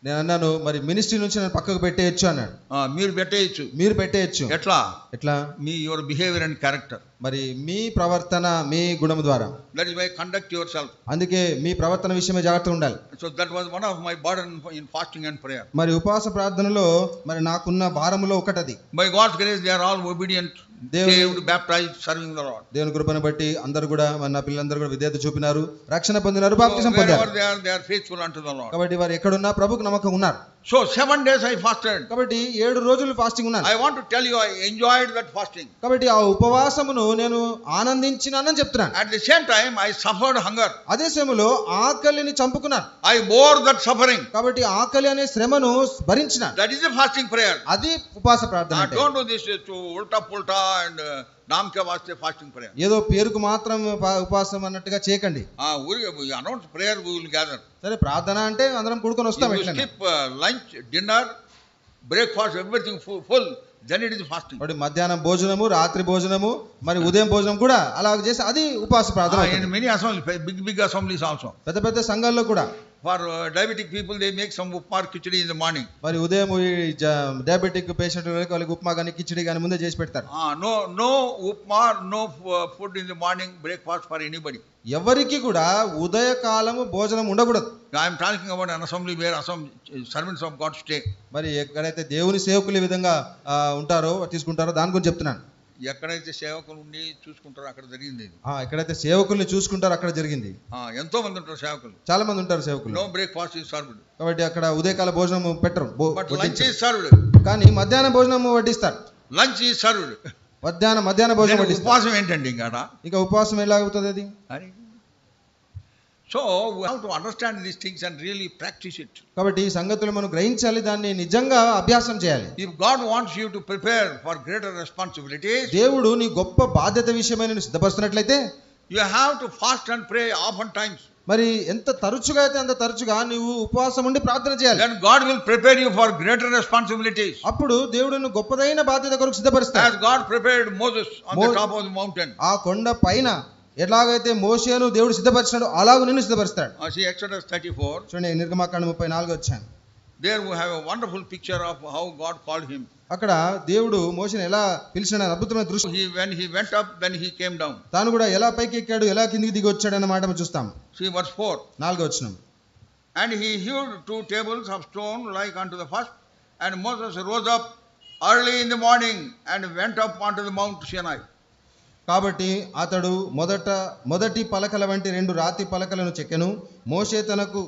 నేను అన్నాను, మరి మినిస్ట్రీ నుంచి నేను పక్కకు పెట్టేయచ్చు అన్నాడు. మీరు పెట్టేయచ్చు. ఎట్లా? మీ యువర్ బిహేవియర్ అండ్ క్యారెక్టర్. మరి మీ ప్రవర్తన, మీ గుణం ద్వారా. That is why conduct yourself. అందుకే మీ ప్రవర్తన విషయమే జాగ్రత్తగా ఉండాలి. So that was one of my burden in fasting and prayer. మరి ఉపవాస ప్రార్థనలో మరి నాకున్న భారములో ఒకటది. By God's grace they are all obedient, saved, baptized, serving the Lord. దేవుని కృపను బట్టి అందరూ కూడా, మన పిల్లలందరూ కూడా విధేయత చూపినారు, రక్షణ పొందినారు, బాప్తిసం పొందారు. They are faithful unto the Lord. కాబట్టి వారు ఎక్కడున్నా ప్రభువుకు నమ్మకం ఉన్నారు. So 7 days I fasted. కాబట్టి 7 రోజులు ఫాస్టింగ్ ఉన్నాను. I want to tell you, I enjoyed that fasting. కాబట్టి ఆ ఉపవాసమును నేను ఆనందించినానని చెప్తున్నాను. At the same time I suffered hunger. అదే సమయంలో ఆకలిని చంపుకున్నాను. I bore that suffering. కాబట్టి ఆకలి అనే శ్రమను భరించినాను. That is a fasting prayer. అది ఉపవాస ప్రార్థన. Don't do this to ulta pulta and నామ్ కే వాస్తే ఫాస్టింగ్ ప్రేయర్. ఏదో పేరుకు మాత్రం ఉపవాసం అన్నట్టుగా చేయకండి. ఊరికే announce prayer we will gather. సరే, ప్రార్థన అంటే అందరం కూడుకొని వస్తాం. Skip lunch, dinner, breakfast, everything full, then it is fasting. మరి మధ్యాహ్నం భోజనము, రాత్రి భోజనము, మరి ఉదయం భోజనం కూడా అలా చేసి అది ఉపవాస ప్రార్థన. In many assemblies, big assemblies also. పెద్ద సంఘాల్లో కూడా for diabetic people they make some upma khichdi in the morning. మరి ఉదయం డయాబెటిక్ పేషెంట్ వాళ్ళకి ఉప్మా గాని కిచిడి గాని ముందే చేసి పెడతారు. No upma, no food in the morning breakfast for anybody. ఎవరికి కూడా ఉదయ కాలము భోజనం ఉండకూడదు. I am talking about an assembly where some servants of God stay. మరి ఎక్కడైతే దేవుని సేవకులు ఈ విధంగా ఉంటారో, తీసుకుంటారో దాని గురించి చెప్తున్నాను. ఎక్కడైతే సేవకులు ఉండి చూసుకుంటారో అక్కడ జరిగింది. ఎక్కడైతే సేవకుల్ని చూసుకుంటారో అక్కడ జరిగింది. ఎంతో మంది ఉంటారు సేవకులు, చాలా మంది ఉంటారు సేవకులు. No breakfast is served. కాబట్టి అక్కడ ఉదయకాల భోజనం పెట్టరు, బట్ లంచ్ ఇస్ సర్వ్డ్. కానీ మధ్యాహ్నం భోజనం వడ్డిస్తారు. Lunch is served. మధ్యాహ్న భోజనం వడ్డిస్తారు. ఉపవాసం ఏంటండి ఇక ఉపవాసం ఎలా అవుతుంది అది? So we have to understand these things and really practice it. కాబట్టి ఈ సంగతులు మనం గ్రహించాలి, దాన్ని నిజంగా అభ్యాసం చేయాలి. If God wants you to prepare for greater responsibilities, దేవుడు నీ గొప్ప బాధ్యత విషయమై నిన్ను సిద్ధపరుస్తున్నట్లయితే, you have to fast and pray often times. మరి ఎంత తరచుగా అయితే అంత తరచుగా నువ్వు ఉపవాసం ఉండి ప్రార్థన చేయాలి. Then God will prepare you for greater responsibilities. అప్పుడు దేవుడు నిన్ను గొప్పదైన బాధ్యత కొరకు సిద్ధపరుస్తాడు. As God prepared Moses on the top of the mountain. ఆ కొండ పైన ఎలాగైతే మోషేను దేవుడు సిద్ధపరిచాడో అలాగ నిన్ను సిద్ధపరుస్తాడు. See Exodus 34. చూడండి, నిర్గమకాండం 34 వచ్చాను. There we have a wonderful picture of how God called him. అక్కడ దేవుడు మోషేను ఎలా పిలిచాడని అద్భుతమైన దృశ్యం. When he went up, then he came down. తాను కూడా ఎలా పైకి ఎక్కాడు, ఎలా కిందికి దిగి వచ్చాడు అన్న మాట మనం చూస్తాం. See verse 4. 4వ వచనం. And he hewed 2 tables of stone like unto the first, and Moses rose up early in the morning and went up onto the Mount Sinai. కాబట్టి అతడు మొదటి పలకల వంటి 2 రాతి పలకలను చెక్కెను. మోషే తనకు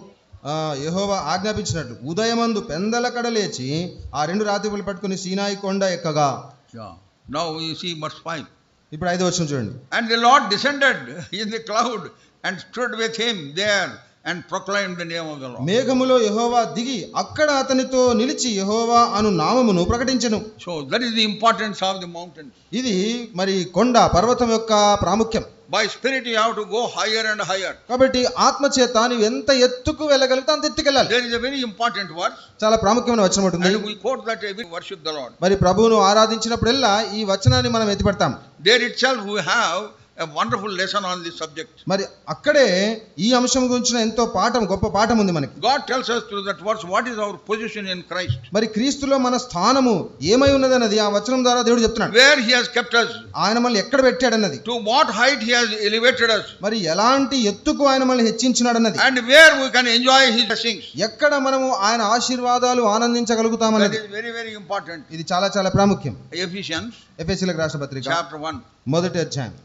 యెహోవా ఆజ్ఞాపించినట్లు ఉదయమందు పెందలకడ లేచి ఆ 2 రాతి పలకలు పట్టుకుని సీనాయి కొండ ఎక్కగా. Now you see verse 5. ఇప్పుడు 5వ వచనం చూడండి. And the Lord descended in the cloud and stood with him there and proclaimed the name of the Lord. మేఘములో యెహోవా దిగి అక్కడ అతనితో నిలిచి యెహోవా అను నామమును ప్రకటించెను. So that is the importance of the mountains. ఇది మరి కొండ పర్వతం యొక్క ప్రాముఖ్యం. By spirit you have to go higher and higher. కాబట్టి ఆత్మ చేత నీవు ఎంత ఎత్తుకు వెళ్ళగలిగితే అంత ఎత్తుకెళ్ళాలి. There is a very important verse. చాలా ప్రాముఖ్యమైన వచనం ఉంటుంది. And we quote that every worship the Lord. మరి ప్రభువును ఆరాధించినప్పుడల్లా ఈ వచనాన్ని మనం ఎత్తిపడతాం. There itself we have a wonderful lesson on this subject. మరి అక్కడే ఈ అంశం గురించిన ఎంతో గొప్ప పాఠం ఉంది మనకి. God tells us through that verse what is our position in Christ. మరి క్రీస్తులో మన స్థానము ఏమై ఉన్నదన్నది ఆ వచనం ద్వారా దేవుడు చెప్తున్నాడు. Where he has kept us. ఆయన మనల్ని ఎక్కడ పెట్టాడన్నది. To what height he has elevated us. మరి ఎలాంటి ఎత్తుకు ఆయన మనల్ని హెచ్చించినాడన్నది. And where we can enjoy his blessings. ఎక్కడ మనము ఆయన ఆశీర్వాదాలు ఆనందించగలుగుతామన్నది. That is very very important. ఇది చాలా చాలా ప్రాముఖ్యం. Ephesians ఎఫెసీయులకు రాసిన పత్రిక chapter 1. మొదటి అధ్యాయం.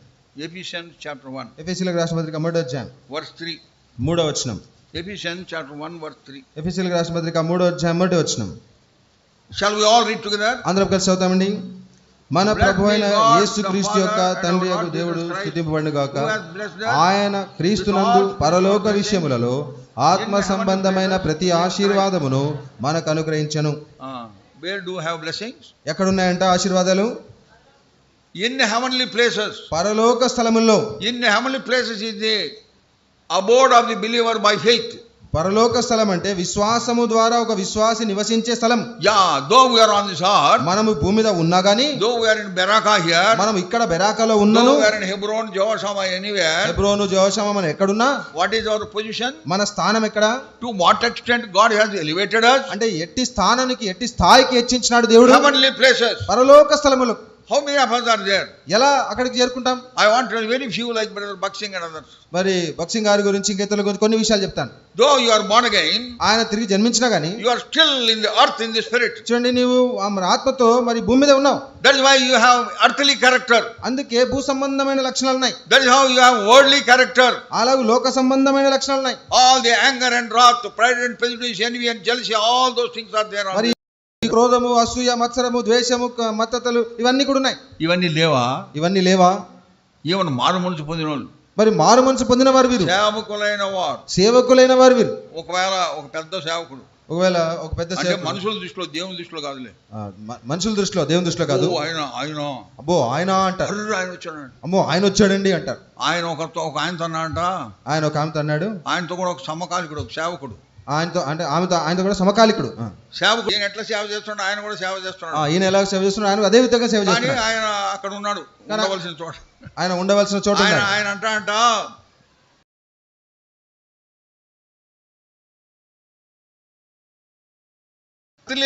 Ephesians chapter 1. ఎఫెసీయులకు రాసిన పత్రిక మొదటి అధ్యాయం verse 3. మూడవ వచనం. Ephesians chapter 1 verse 3. ఎఫెసీయులకు రాసిన పత్రిక మూడవ అధ్యాయం మొదటి వచనం. Shall we all read together? అందరం కలిసి చదువుతామండి. మన ప్రభువైన యేసుక్రీస్తు యొక్క తండ్రి యొక్క దేవుడు స్తుతింపబడును గాక. ఆయన క్రీస్తునందు పరలోక విషయములలో ఆత్మ సంబంధమైన ప్రతి ఆశీర్వాదమును మనకు అనుగ్రహించెను. Where do have blessings? ఎక్కడ ఉన్నాయంట ఆశీర్వాదాలు? In heavenly places. పరలోక స్థలముల్లో. In heavenly places is the abode of the believer by faith. పరలోక స్థలం అంటే విశ్వాసము ద్వారా ఒక విశ్వాసి నివసించే స్థలం. Yeah, though we are on this earth. మనము భూమి మీద ఉన్నా గాని. Though we are in Beraka here. మనం ఇక్కడ బెరాకాలో ఉన్నాము. Though we are in Hebron, Jehoshaphat, anywhere. హెబ్రోను జెహోషామా మనం ఎక్కడున్నా. What is our position? మన స్థానం ఎక్కడ? To what extent God has elevated us? అంటే ఎట్టి స్థానానికి ఎట్టి స్థాయికి హెచ్చించినాడు దేవుడు. Heavenly places. పరలోక స్థలములు. How many of us are there? ఎలా అక్కడికి చేరుకుంటాం? I want to tell very few like brother Baksing and others. మరి బక్సింగ్ గారి గురించి ఇంకెతల గురించి కొన్ని విషయాలు చెప్తాను. Though you are born again, ఆయన తిరిగి జన్మించినా గాని you are still in the earth in the spirit. చూడండి నీవు ఆత్మతో మరి భూమి మీద ఉన్నావు. That is why you have earthly character. అందుకే భూ సంబంధమైన లక్షణాలు ఉన్నాయి. That is how you have worldly character. అలాగే లోక సంబంధమైన లక్షణాలు ఉన్నాయి. All the anger and wrath, pride and prejudice, envy and jealousy, all those things are there. మరి క్రోధము, అసూయ, మత్సరము, ద్వేషము, మత్తతలు ఇవన్నీ కూడా ఉన్నాయి. ఇవన్నీ లేవా? ఇవన్నీ లేవా? ఈవెన్ మారు మనసు పొందిన వాళ్ళు. మరి మారు మనసు పొందిన వారు వీరు. సేవకులైన వారు వీరు. ఒకవేళ ఒక పెద్ద సేవకుడు, ఒకవేళ ఒక పెద్ద సేవకుడు మనుషుల దృష్టిలో, దేవుని దృష్టిలో కాదులే. మనుషుల దృష్టిలో, దేవుని దృష్టిలో కాదు. అబ్బో ఆయన అంటారు. ఆయన వచ్చాడు, అమ్మో ఆయన వచ్చాడండి అంటారు. ఆయన ఒక ఆయనతో అన్నాడంట. ఆయన ఒక ఆమెతో అన్నాడు. ఆయనతో కూడా ఒక సమకాలికుడు, ఒక సేవకుడు. ఆయనతో అంటే ఆయనతో కూడా సమకాలికుడు. సేవకుడు ఈయన ఎట్లా సేవ చేస్తున్నాడు, ఆయన కూడా సేవ చేస్తున్నాడు. ఈయన ఎలా సేవ చేస్తున్నాడు, ఆయన అదే విధంగా సేవ చేస్తున్నాడు. ఆయన అక్కడ ఉన్నాడు, ఉండవలసిన చోట. ఆయన ఉండవలసిన చోట ఆయన అంట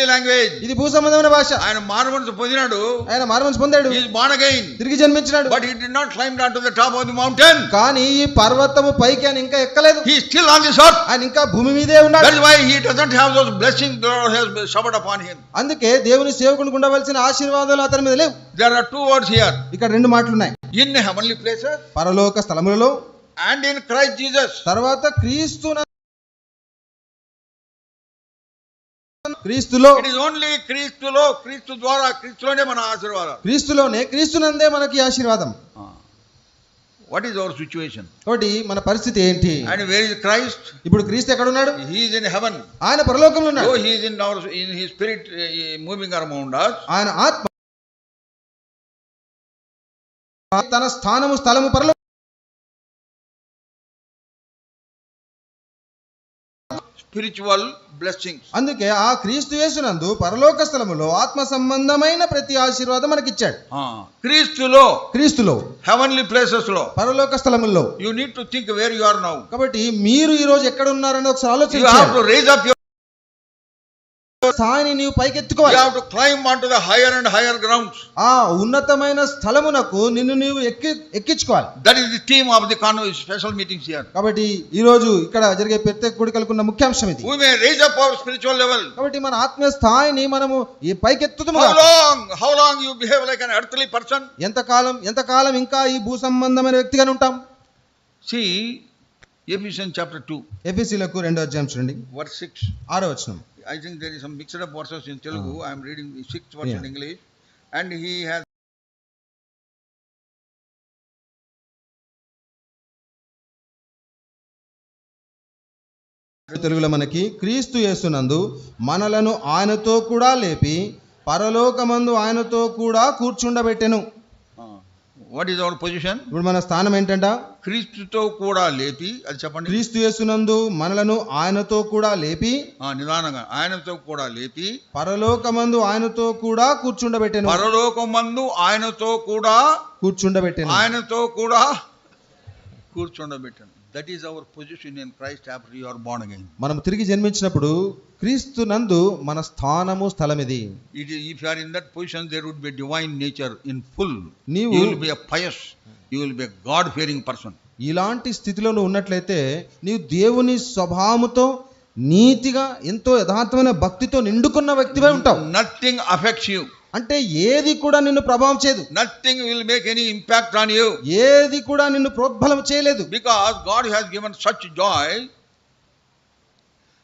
లాంగ్వేజ్, ఇది భూ సంబంధమైన భాష. ఆయన మారుమనసు పొందినాడు. ఆయన మారుమనసు పొందాడు. He is born again. తిరిగి జన్మించినాడు. But he did not climb down to the top of the mountain. కానీ ఈ పర్వతము పైకి ఆయన ఇంకా ఎక్కలేదు. He is still on this earth. ఆయన ఇంకా భూమి మీదే ఉన్నాడు. That is why he doesn't have those blessings the Lord has showered upon him. అందుకే దేవుని సేవకునికి ఉండవలసిన ఆశీర్వాదాలు అతని మీద లేవు. There are two words here. ఇక్కడ రెండు మాటలు ఉన్నాయి. In heavenly places, పరలోక స్థలములలో, and in Christ Jesus. తర్వాత క్రీస్తులో. It is only క్రీస్తులో, క్రీస్తు ద్వారా, క్రీస్తులోనే మన ఆశీర్వాదం. క్రీస్తులోనే, క్రీస్తునందే మనకి ఆశీర్వాదం. What is our situation? ఒకటి మన పరిస్థితి ఏంటి? And where is Christ? ఇప్పుడు క్రీస్తు ఎక్కడ ఉన్నాడు? He is in heaven. ఆయన పరలోకంలో ఉన్నాడు. So he is in his spirit moving around us. ఆయన ఆత్మ తన స్థలము పరలోకం. Spiritual blessings. అందుకే ఆ క్రీస్తు యేసునందు పరలోక స్థలములో ఆత్మ సంబంధమైన ప్రతి ఆశీర్వాదం మనకి ఇచ్చాడు. క్రీస్తులో heavenly places లో, పరలోక స్థలములో. You need to think where you are now. కాబట్టి మీరు ఈ రోజు ఎక్కడ ఉన్నారని ఒకసారి ఆలోచించాలి. You have to raise up your స్థాయిని నీవు పైకెత్తుకోవాలి. You have to climb onto the higher and higher grounds. ఆ ఉన్నతమైన స్థలమునకు నిన్ను నీవు ఎక్కించుకోవాలి. That is the theme of the special meetings here. కాబట్టి ఈ రోజు ఇక్కడ జరిగే ప్రత్యేక కూడికలకున్న ముఖ్యాంశం ఇది. We may raise up our spiritual level. కాబట్టి మన ఆత్మీయ స్థాయిని మనము ఈ పైకెత్తుతాము. How long you behave like an earthly person? ఎంతకాలం ఇంకా ఈ భూ సంబంధమైన వ్యక్తిగానే ఉంటాం? See Ephesians chapter 2. ఎఫెసీయులకు 2వ అధ్యాయం చూడండి. Verse 6. 6వ వచనం. I think there is some mixed up verses in Telugu. I am reading the 6th verse in English, and he has తెలుగులో మనకి క్రీస్తు యేసునందు మనలను ఆయనతో కూడా లేపి పరలోకమందు ఆయనతో కూడా కూర్చుండబెట్టెను. what is our position? ఇప్పుడు మన స్థానం ఏంటంట? క్రీస్తుతో కూడా లేపి, అది చెప్పండి. క్రీస్తు యేసునందు మనలను ఆయనతో కూడా లేపి, నిదానంగా, ఆయనతో కూడా లేపి పరలోకమందు ఆయనతో కూడా కూర్చుండబెట్టెను. పరలోకమందు ఆయనతో కూడా కూర్చుండబెట్టెను. ఆయనతో కూడా కూర్చుండబెట్టాను. That is our position in Christ after you are born again. మనం తిరిగి జన్మించినప్పుడు క్రీస్తు నందు మన స్థానము, స్థలం ఇది. It is, if you are in that position there would be divine nature in full. You నీవు will be a pious, you will be a God fearing person. ఇలాంటి స్థితిలో నువ్వు ఉన్నట్లయితే నీవు దేవుని స్వభావముతో, నీతిగా, ఎంతో యథార్థమైన భక్తితో నిండుకున్న వ్యక్తివై ఉంటావు. నథింగ్ అఫెక్ట్స్ యు, అంటే ఏది కూడా నిన్ను ప్రభావం చేయదు. Nothing will make any impact on you. ఏది కూడా నిన్ను ప్రోద్బలం చేయలేదు. Because God has given such Joy.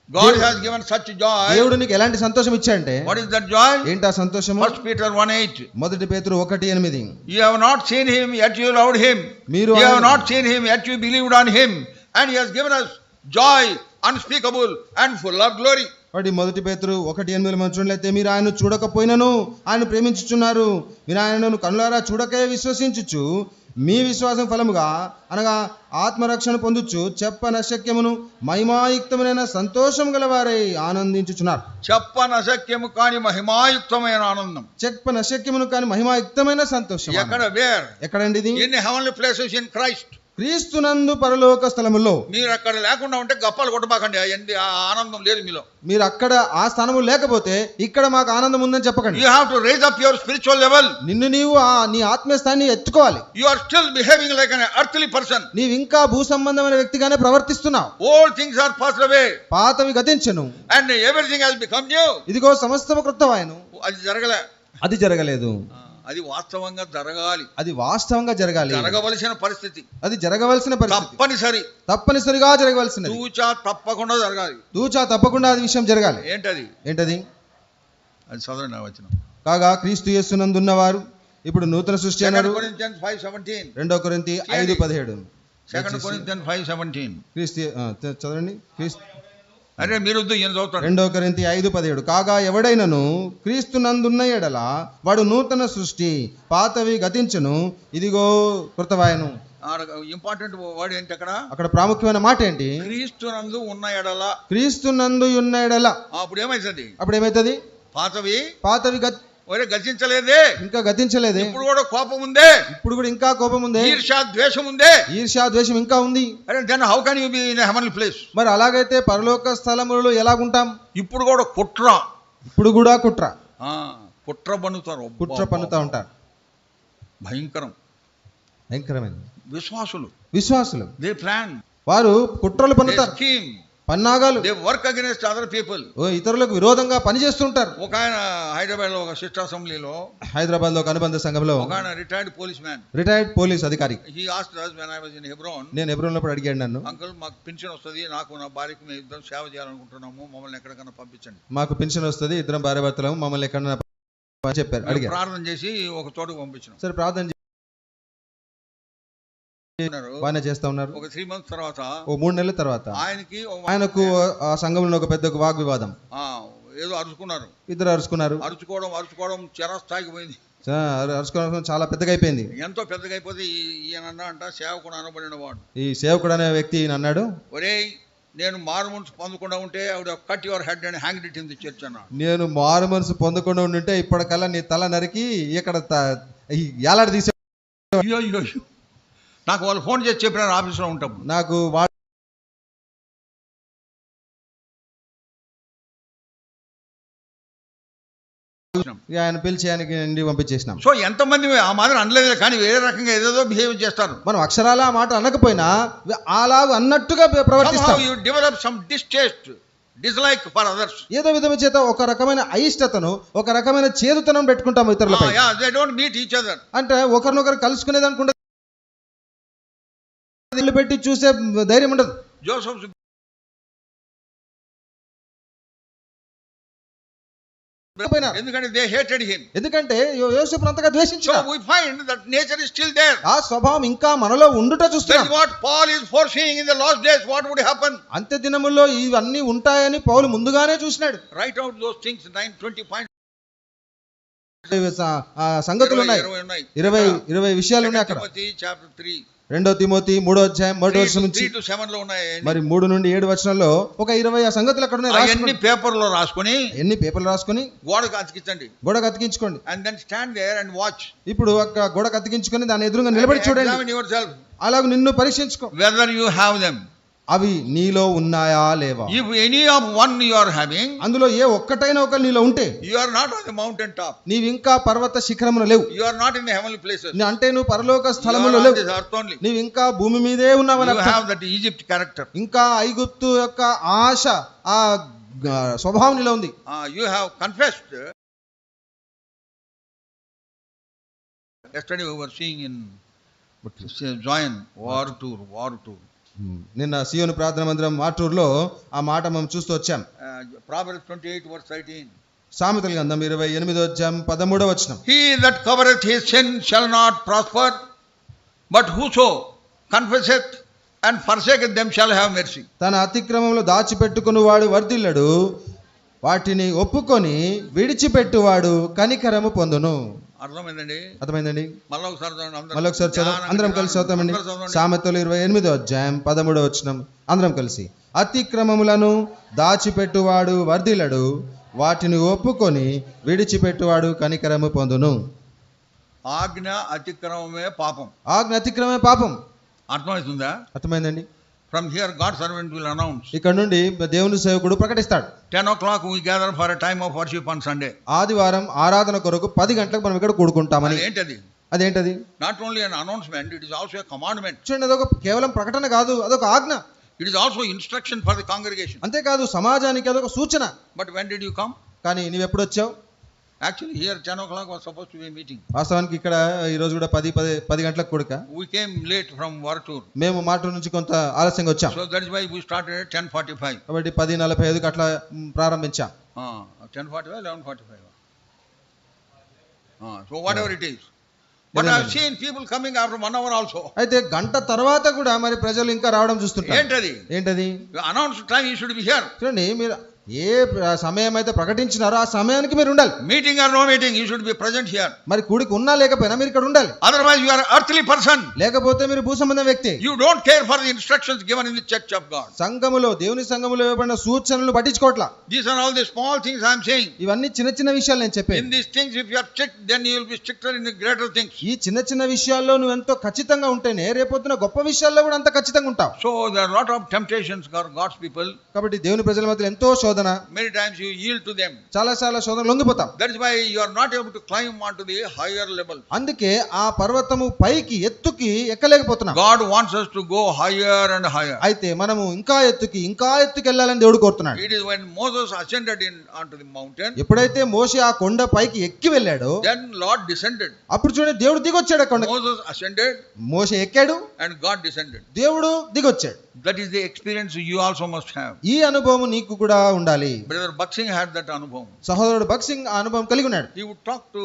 God has given such joy. దేవుడు నీకు ఎలాంటి సంతోషం ఇచ్చాడంటే, what is that joy? ఏంటా సంతోషము? 1 Peter 1:8. మొదటి పేతురు 1:8. You have not seen him yet you loved him. You have not seen him yet you believed on him, and he has given us joy unspeakable and full of glory. వాడి మొదటి పేతురు 1:8 మనం చూడలేతే, మీరు ఆయన చూడకపోయినను ఆయన ప్రేమించుచున్నారు, మీరు ఆయనను కనులారా చూడకే విశ్వసించుచు మీ విశ్వాసం ఫలముగా అనగా ఆత్మరక్షణ పొందుచు చెప్పనశక్యమును మహిమాయుక్తమైన సంతోషం గలవారై ఆనందించుచున్నారు. చెప్పనశక్యము కాని మహిమాయుక్తమైన ఆనందం. చెప్పనశక్యమును కాని మహిమాయుక్తమైన సంతోషం. ఎక్కడ? వేర్? ఎక్కడండి ఇది? In heavenly places in Christ. క్రీస్తునందు పరలోక స్థలములో. మీరు అక్కడ లేకుండా ఉంటే గప్పాలు కొట్టబాకండి, ఆ ఆనందం లేదు మీలో. మీరు అక్కడ ఆ స్థానము లేకపోతే ఇక్కడ మాకు ఆనందం ఉందని చెప్పకండి. You have to raise up your spiritual level. నిన్ను నీవు నీ ఆత్మీయ స్థాయిని ఎత్తుకోవాలి. You are still behaving like an earthly person. నీవు ఇంకా భూ సంబంధమైన వ్యక్తిగానే ప్రవర్తిస్తున్నావు. All things are passed away. పాతవి గతించెను. And everything has become new. ఇదిగో సమస్తము క్రొత్తవాయెను. అది జరగలే. అది జరగలేదు. అది వాస్తవంగా జరగాలి. అది వాస్తవంగా జరగాలి. జరగవలసిన పరిస్థితి. అది జరగవలసిన పరిస్థితి. తప్పనిసరిగా జరగవలసినది. తూచా తప్పకుండా జరగాలి. తూచా తప్పకుండా అది విషయం జరగాలి. ఏంటది? అది చదవండి వచనం. కాగా క్రీస్తు యేసునందున్నవారు ఇప్పుడు నూతన సృష్టి అన్నారు. 2 కొరింథీ 5:17. 2 Corinthians 5:17. క్రీస్తు చదవండి. అరే మీరు 2 కొరింథీ 5:17. కాగా ఎవడైనను క్రీస్తునందున్న ఎడల వాడు నూతన సృష్టి, పాతవి గతించును, ఇదిగో కృతవాయను. ఇంపార్టెంట్ వర్డ్ ఏంటి అక్కడ? అక్కడ ప్రాముఖ్యమైన మాట ఏంటి? క్రీస్తునందు ఉన్న ఎడల. క్రీస్తునందు ఉన్న ఎడల అప్పుడు ఏమైతుంది? పాతవి గతించలేదే, ఇంకా గతించలేదే. ఇప్పుడు కూడా కోపం ఉందే, ఇప్పుడు కూడా ఇంకా కోపం ఉందే. ఈర్ష్య ద్వేషం ఉందే, ఈర్ష్య ద్వేషం ఇంకా ఉంది. Then how can you be in a heavenly place? మరి అలాగైతే పరలోక స్థలములలో ఎలాగుంటాం? ఇప్పుడు కూడా కుట్ర పన్నుతా ఉంటారు. భయంకరమైన విశ్వాసులు దే ప్లాన్, వారు కుట్రలు పన్నుతారు, పన్నాగాలు. They work against other people, ఇతరులకు విరోధంగా పనిచేస్తుంటారు. ఒక ఆయన హైదరాబాద్ లో, ఒక సిస్టర్ అసెంబ్లీలో, హైదరాబాద్ లో ఒక అనుబంధ సంఘంలో ఒక ఆయన రిటైర్డ్ పోలీస్ అధికారి. He asked us when I was in Hebron. నేను హెబ్రోన్ లో అడిగాడు నన్ను, అంకుల్ మాకు పెన్షన్ వస్తుంది, నాకు నా భార్యకి మేము ఇద్దరం సేవ చేయాలనుకుంటున్నాము, మమ్మల్ని ఎక్కడికైనా పంపించండి. మాకు పెన్షన్ వస్తుంది, ఇద్దరం భార్యాభర్తలము, మమ్మల్ని ఎక్కడైనా చెప్పారు, అడిగారు. ప్రార్థన చేసి ఒక చోటుకు పంపించాం. సరే ప్రార్థన బాగానే చేస్తా ఉన్నారు. ఒక 3 months తర్వాత, 3 నెలల తర్వాత ఆయనకు ఆ సంఘంలో ఒక పెద్ద వాగ్వివాదం. ఏదో అరుచుకున్నారు, ఇద్దరు అరుచుకోవడం చిరస్థాయికి పోయింది. అరుచుకోవడం చాలా పెద్దగా అయిపోయింది. ఎంతో పెద్దగా అయిపోతే ఈయన అంట సేవకుడు అనబడిన వాడు, ఈ సేవకుడు అనే వ్యక్తి అన్నాడు, ఒరేయ్ నేను మారు మనసు పొందకుండా ఉంటే ఆవిడ cut your head and hang it in the church అన్నాడు. నేను మారు మనసు పొందకుండా ఉంటే ఇప్పటికల్లా నీ తల నరికి ఇక్కడ ఏలాడ తీసే. నాకు వాళ్ళు ఫోన్ చేసి చెప్పినారు, ఆఫీస్లో ఉంటాం. నాకు ఆయన పిలిచి ఆయనకి ఇంటికి పంపించేసినాం. సో ఎంతమంది ఆ మాదిరి అనలేదు, కానీ వేరే రకంగా ఏదేదో బిహేవ్ చేస్తారు. మనం అక్షరాల ఆ మాట అనకపోయినా అలాగ అన్నట్టుగా ప్రవర్తిస్తాం. You develop some distaste, dislike for others. ఏదో విధము చేత ఒక రకమైన అయిష్టతను, ఒక రకమైన చేదుతనం పెట్టుకుంటాం ఇతరులపై. They don't meet each other. అంటే ఒకరినొకరు కలుసుకునేది అనుకుంటే పెట్టి చూసే ధైర్యం ఉండదు. జోసెఫ్ ఎందుకంటే they hated him. ఎందుకంటే యోసేపును అంతగా ద్వేషించారు. So we find that nature is still there. ఆ స్వభావం ఇంకా మనలో ఉండుట చూస్తున్నాం. What Paul is foreseeing in the last days, what would happen? అంత్య దినముల్లో ఇవన్నీ ఉంటాయని పౌలు ముందుగానే చూసినాడు. Write out those things, 9:20 points. సంగతులు ఉన్నాయి, 20 విషయాలు ఉన్నాయి అక్కడ. chapter 3 2 తిమోతి 3వ అధ్యాయం 1వ వచనం నుంచి 3 to 7 లో ఉన్నాయి. మరి 3 నుండి 7 వచనాల్లో ఒక 20 సంగతులు అక్కడ ఉన్నాయి. అన్ని పేపర్లో రాసుకొని, ఎన్ని పేపర్లు రాసుకొని గోడకు అతికించండి, గోడకు అతికించుకోండి. and then stand there and watch. ఇప్పుడు అక్కడ గోడకు అతికించుకొని దాని ఎదురుగా నిలబడి చూడండి. Examine yourself. అలాగ నిన్ను పరీక్షించుకో, whether you have them. అవి నీలో ఉన్నాయా లేవా. If any of one you are having, అందులో ఏ ఒక్కటైనా ఒక నీలో ఉంటే, you are not on the mountain top. నీవు ఇంకా పర్వత శిఖరమున లేవు. You are not in the heavenly places. అంటే నువ్వు పరలోక స్థలములో లేవు, నీవు ఇంకా భూమి మీదే ఉన్నావని you అర్థం. have that Egypt character. ఇంకా ఐగుప్తు యొక్క ఆశ, ఆ స్వభావం నీలో ఉంది. You have confessed. Yesterday we were seeing in Zion war tour. నిన్న సియోను ప్రార్థన మందిరం మాటూరులో ఆ మాట మనం చూస్తూ వచ్చాం. Proverbs 28 verse 18. సామెతల గ్రంథం 28వ అధ్యాయం 13వ వచనం. He that covereth his sin shall not prosper, but whoso confesseth and forsaketh them shall have mercy. తన అతిక్రమంలో దాచిపెట్టుకున్నవాడు వర్ధిల్లడు, వాటిని ఒప్పుకొని విడిచిపెట్టువాడు కనికరము పొందును. అర్థమైందండి? మళ్ళీ ఒకసారి చదువు, అందరం కలిసి చదువుతామండి. సామెతలు 28వ అధ్యాయం 13వ వచనం అందరం కలిసి. అతిక్రమములను దాచిపెట్టువాడు వర్ధిల్లడు, వాటిని ఒప్పుకొని విడిచిపెట్టువాడు కనికరము పొందును. ఆజ్ఞ అతిక్రమమే పాపం. ఆజ్ఞ అతిక్రమమే పాపం. అర్థమవుతుందా? అర్థమైందండి. From here God's servant will announce. ఇక్కడ నుండి దేవుని సేవకుడు ప్రకటిస్తాడు. 10 o'clock we gather for a time of worship on Sunday. ఆదివారం ఆరాధన కొరకు 10 గంటలకు మనం ఇక్కడ కూడుకుంటామని. అదేంటది? Not only an announcement, it is also a commandment. చూడండి, అదొక కేవలం ప్రకటన కాదు, అదొక ఆజ్ఞ. It is also instruction for the congregation. అంతేకాదు సమాజానికి అదొక సూచన. But when did you come? కానీ నీవు ఎప్పుడు వచ్చావు? Actually here 10 o'clock was supposed to be a meeting. వాస్తవానికి ఇక్కడ ఈ రోజు కూడా 10 గంటలకు కూడక. We came late from Vartur. మేము మాటూరు నుంచి కొంత ఆలస్యంగా వచ్చాం. So that is why we started at 10:45. కాబట్టి 10:45కి అట్లా ప్రారంభించాం. 10:45 11:45. So whatever it is. But I have seen people coming after 1 hour also. అయితే గంట తర్వాత కూడా మరి ప్రజలు ఇంకా రావడం చూస్తుంటారు. ఏంటది? Announce time you should be here. చూడండి, మీరు ఏ సమయం అయితే ప్రకటించినారో ఆ సమయానికి మీరు ఉండాలి. Meeting or no meeting, you should be present here. మరి కూడికి ఉన్నా లేకపోయినా మీరు ఇక్కడ ఉండాలి. Otherwise you are earthly person. లేకపోతే మీరు భూ సంబంధ వ్యక్తి. You don't care for the instructions given in the church of God. సంఘములో, దేవుని సంఘములో ఇవ్వబడిన సూచనలు పట్టించుకోవట్లా. These are all the small things I am saying. ఇవన్నీ చిన్న విషయాలు నేను చెప్పేది. In these things if you are strict then you will B stricter in the greater things. ఈ చిన్న విషయాల్లో నువ్వు ఎంతో ఖచ్చితంగా ఉంటేనే రేపొద్దున గొప్ప విషయాల్లో కూడా అంత ఖచ్చితంగా ఉంటావు. So there are lot of temptations for God's people. కాబట్టి దేవుని ప్రజల మధ్య ఎంతో శోధన. Many times you yield to them. చాలా శోధన లొంగిపోతాం. That is why you are not able to climb onto the higher level. అందుకే ఆ పర్వతము పైకి ఎత్తుకి ఎక్కలేకపోతున్నాం. God wants us to go higher and higher. అయితే మనము ఇంకా ఎత్తుకి వెళ్ళాలని దేవుడు కోరుతున్నాడు. It is when Moses ascended onto the mountain. ఎప్పుడైతే మోషే ఆ కొండ పైకి ఎక్కి వెళ్ళాడో, then Lord descended. అప్పుడు చూడండి, దేవుడు దిగొచ్చాడు. కొండ Moses ascended, మోషే ఎక్కాడు, and God descended. దేవుడు దిగొచ్చాడు. That is the experience you also must have. ఈ అనుభవం నీకు కూడా ఉండాలి. Brother Bakshing had that అనుభవం. సహోదరుడు బక్సింగ్ ఆ అనుభవం కలిగి ఉన్నాడు. He would talk to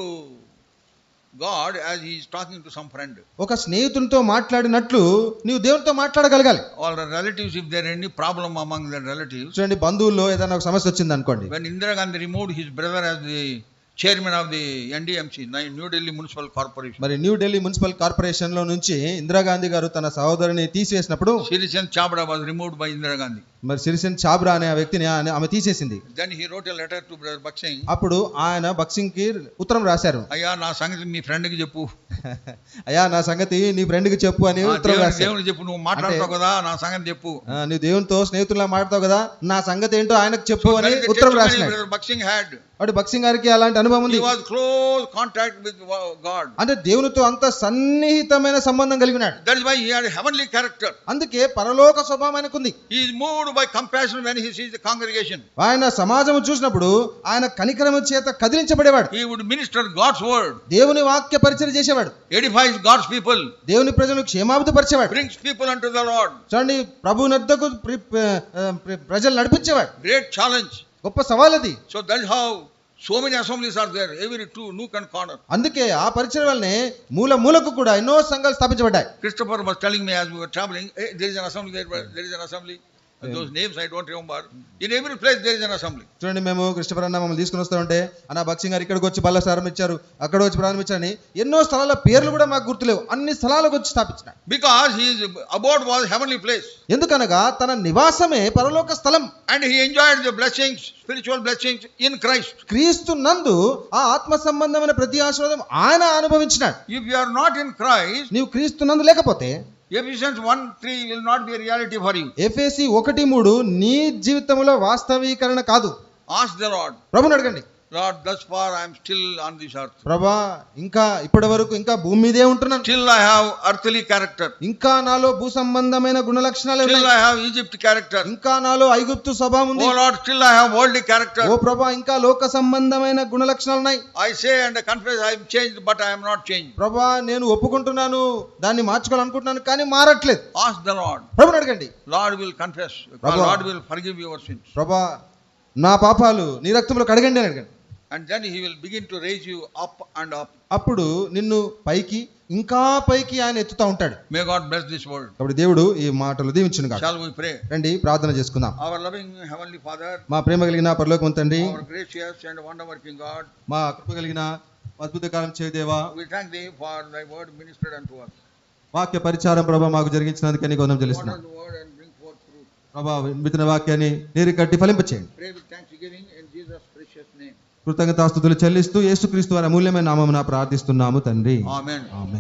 God as he is talking to some friend. ఒక స్నేహితునితో మాట్లాడినట్లు నీవు దేవునితో మాట్లాడగలగాలి. All the relatives, if there any problem among their relatives. చూడండి, బంధువుల్లో ఏదైనా ఒక సమస్య వచ్చింది అనుకోండి. When Indira Gandhi removed his brother as the chairman of the NDMC, New Delhi Municipal Corporation. మరి న్యూ ఢిల్లీ మున్సిపల్ కార్పొరేషన్ లో నుంచి ఇందిరాగాంధీ గారు తన సహోదరుని తీసివేసినప్పుడు సిరిచంద్ Chhabra was removed by Indira Gandhi. మరి సిరిచంద్ చాబ్రా అనే ఆ వ్యక్తిని ఆమె తీసేసింది. Then he wrote a letter to brother Bakshing. అప్పుడు ఆయన బక్సింగ్ కి ఉత్తరం రాశారు. అయ్యా నా సంగతి మీ ఫ్రెండ్ కి చెప్పు. అయ్యా నా సంగతి నీ ఫ్రెండ్ కి చెప్పు అని ఉత్తరం రాశారు. దేవునికి చెప్పు, నువ్వు మాట్లాడతావు కదా నా సంగతి చెప్పు. నువ్వు దేవునితో స్నేహితుల్లా మాట్లాడతావు కదా, నా సంగతి ఏంటో ఆయనకు చెప్పు అని ఉత్తరం రాశారు. Bakshing had. అటు బక్సింగ్ గారికి అలాంటి అనుభవం ఉంది. He was close contact with God. అంటే దేవునితో అంత సన్నిహితమైన సంబంధం కలిగి ఉన్నాడు. That is why he had a heavenly character. అందుకే పరలోక స్వభావం ఆయనకు ఉంది. He is moved by compassion when he sees the congregation. ఆయన సమాజము చూసినప్పుడు ఆయన కనికరము చేత కదిలించబడేవాడు. He would minister God's word. దేవుని వాక్య పరిచర్య చేసేవాడు. Edifies God's people. దేవుని ప్రజలను క్షేమాభివృద్ధి పరిచేవాడు. Brings people unto the Lord. చూడండి, ప్రభువునొద్దకు ప్రజలు నడిపించేవాడు. Great challenge. గొప్ప సవాల్ అది. So that is how so many assemblies are there, every nook and corner. అందుకే ఆ పరిచర్య వల్లనే మూలకు కూడా ఎన్నో సంఘాలు స్థాపించబడ్డాయి. Christopher was telling me as we were traveling, hey, there is an assembly there is an assembly. Those names I don't remember. In every place there is an assembly. చూడండి, మేము కృష్ణపరన్న మమ్మల్ని తీసుకుని వస్తూ ఉంటే అన్న భక్సింగ్ గారు ఇక్కడికి వచ్చి బల్ల ప్రారంభించారు, అక్కడ వచ్చి ప్రారంభించారని ఎన్నో స్థలాల పేర్లు కూడా మాకు గుర్తులేవు, అన్ని స్థలాలకు వచ్చి స్థాపించినాడు. Because his abode was heavenly place. ఎందుకనగా తన నివాసమే పరలోక స్థలం. And he enjoyed the blessings, spiritual blessings in Christ. క్రీస్తు నందు ఆ ఆత్మ సంబంధమైన ప్రతి ఆశీర్వాదం ఆయన అనుభవించినాడు. If you are not in Christ, నీవు క్రీస్తు నందు లేకపోతే Ephesians 1:3 will not be a reality for you. ఎఫెసీ 1:3 నీ జీవితంలో వాస్తవీకరణ కాదు. Ask the Lord. ప్రభువుని అడగండి, Lord, thus far I am still on this earth. ప్రభా ఇంకా ఇప్పటి వరకు ఇంకా భూమి మీదే ఉంటున్నాను, Still I have earthly character. ఇంకా నాలో భూ సంబంధమైన గుణ లక్షణాలు Still ఉన్నాయి, I have Egypt character. ఇంకా నాలో ఐగుప్తు స్వభావం ఉంది. Oh Lord, still I have worldly character. ఓ ప్రభా ఇంకా లోక సంబంధమైన గుణ లక్షణాలు ఉన్నాయి. I say and confess I am changed, but I am not changed. ప్రభా నేను ఒప్పుకుంటున్నాను, దాన్ని మార్చుకోవాలనుకుంటున్నాను, కానీ మారట్లేదు. Ask the Lord. ప్రభువుని అడగండి, Lord will confess. Prabhu. Lord will forgive your sins. ప్రభా నా పాపాలు నీ రక్తంలో కడగండి అని అడగండి. And then he will begin to raise you up and up. అప్పుడు నిన్ను పైకి ఇంకా పైకి ఆయన ఎత్తుతా ఉంటాడు. May God bless this word. కాబట్టి దేవుడు ఈ మాటలు దీవించును గాక. Shall we pray? రండి ప్రార్థన చేసుకుందాం. Our loving heavenly Father, మా ప్రేమ కలిగిన పరలోకము తండ్రి, our gracious and wonder working God, మా కృప కలిగిన అద్భుత కాలం చేయు దేవా, we thank thee for thy word ministered unto us. వాక్య పరిచారం ప్రభా మాకు జరిగించినందుకు నీకు వందనం Water చెల్లిస్తున్నాం. the word and bring forth fruit. ప్రభా వినిపిన వాక్యాన్ని నీరు కట్టి ఫలింపచేయండి. Pray with thanksgiving in Jesus' precious name. కృతజ్ఞతాస్తుతులు చెల్లిస్తూ యేసుక్రీస్తు వారి అమూల్యమైన నామమున ప్రార్థిస్తున్నాము తండ్రి. Amen. ఆమేన్.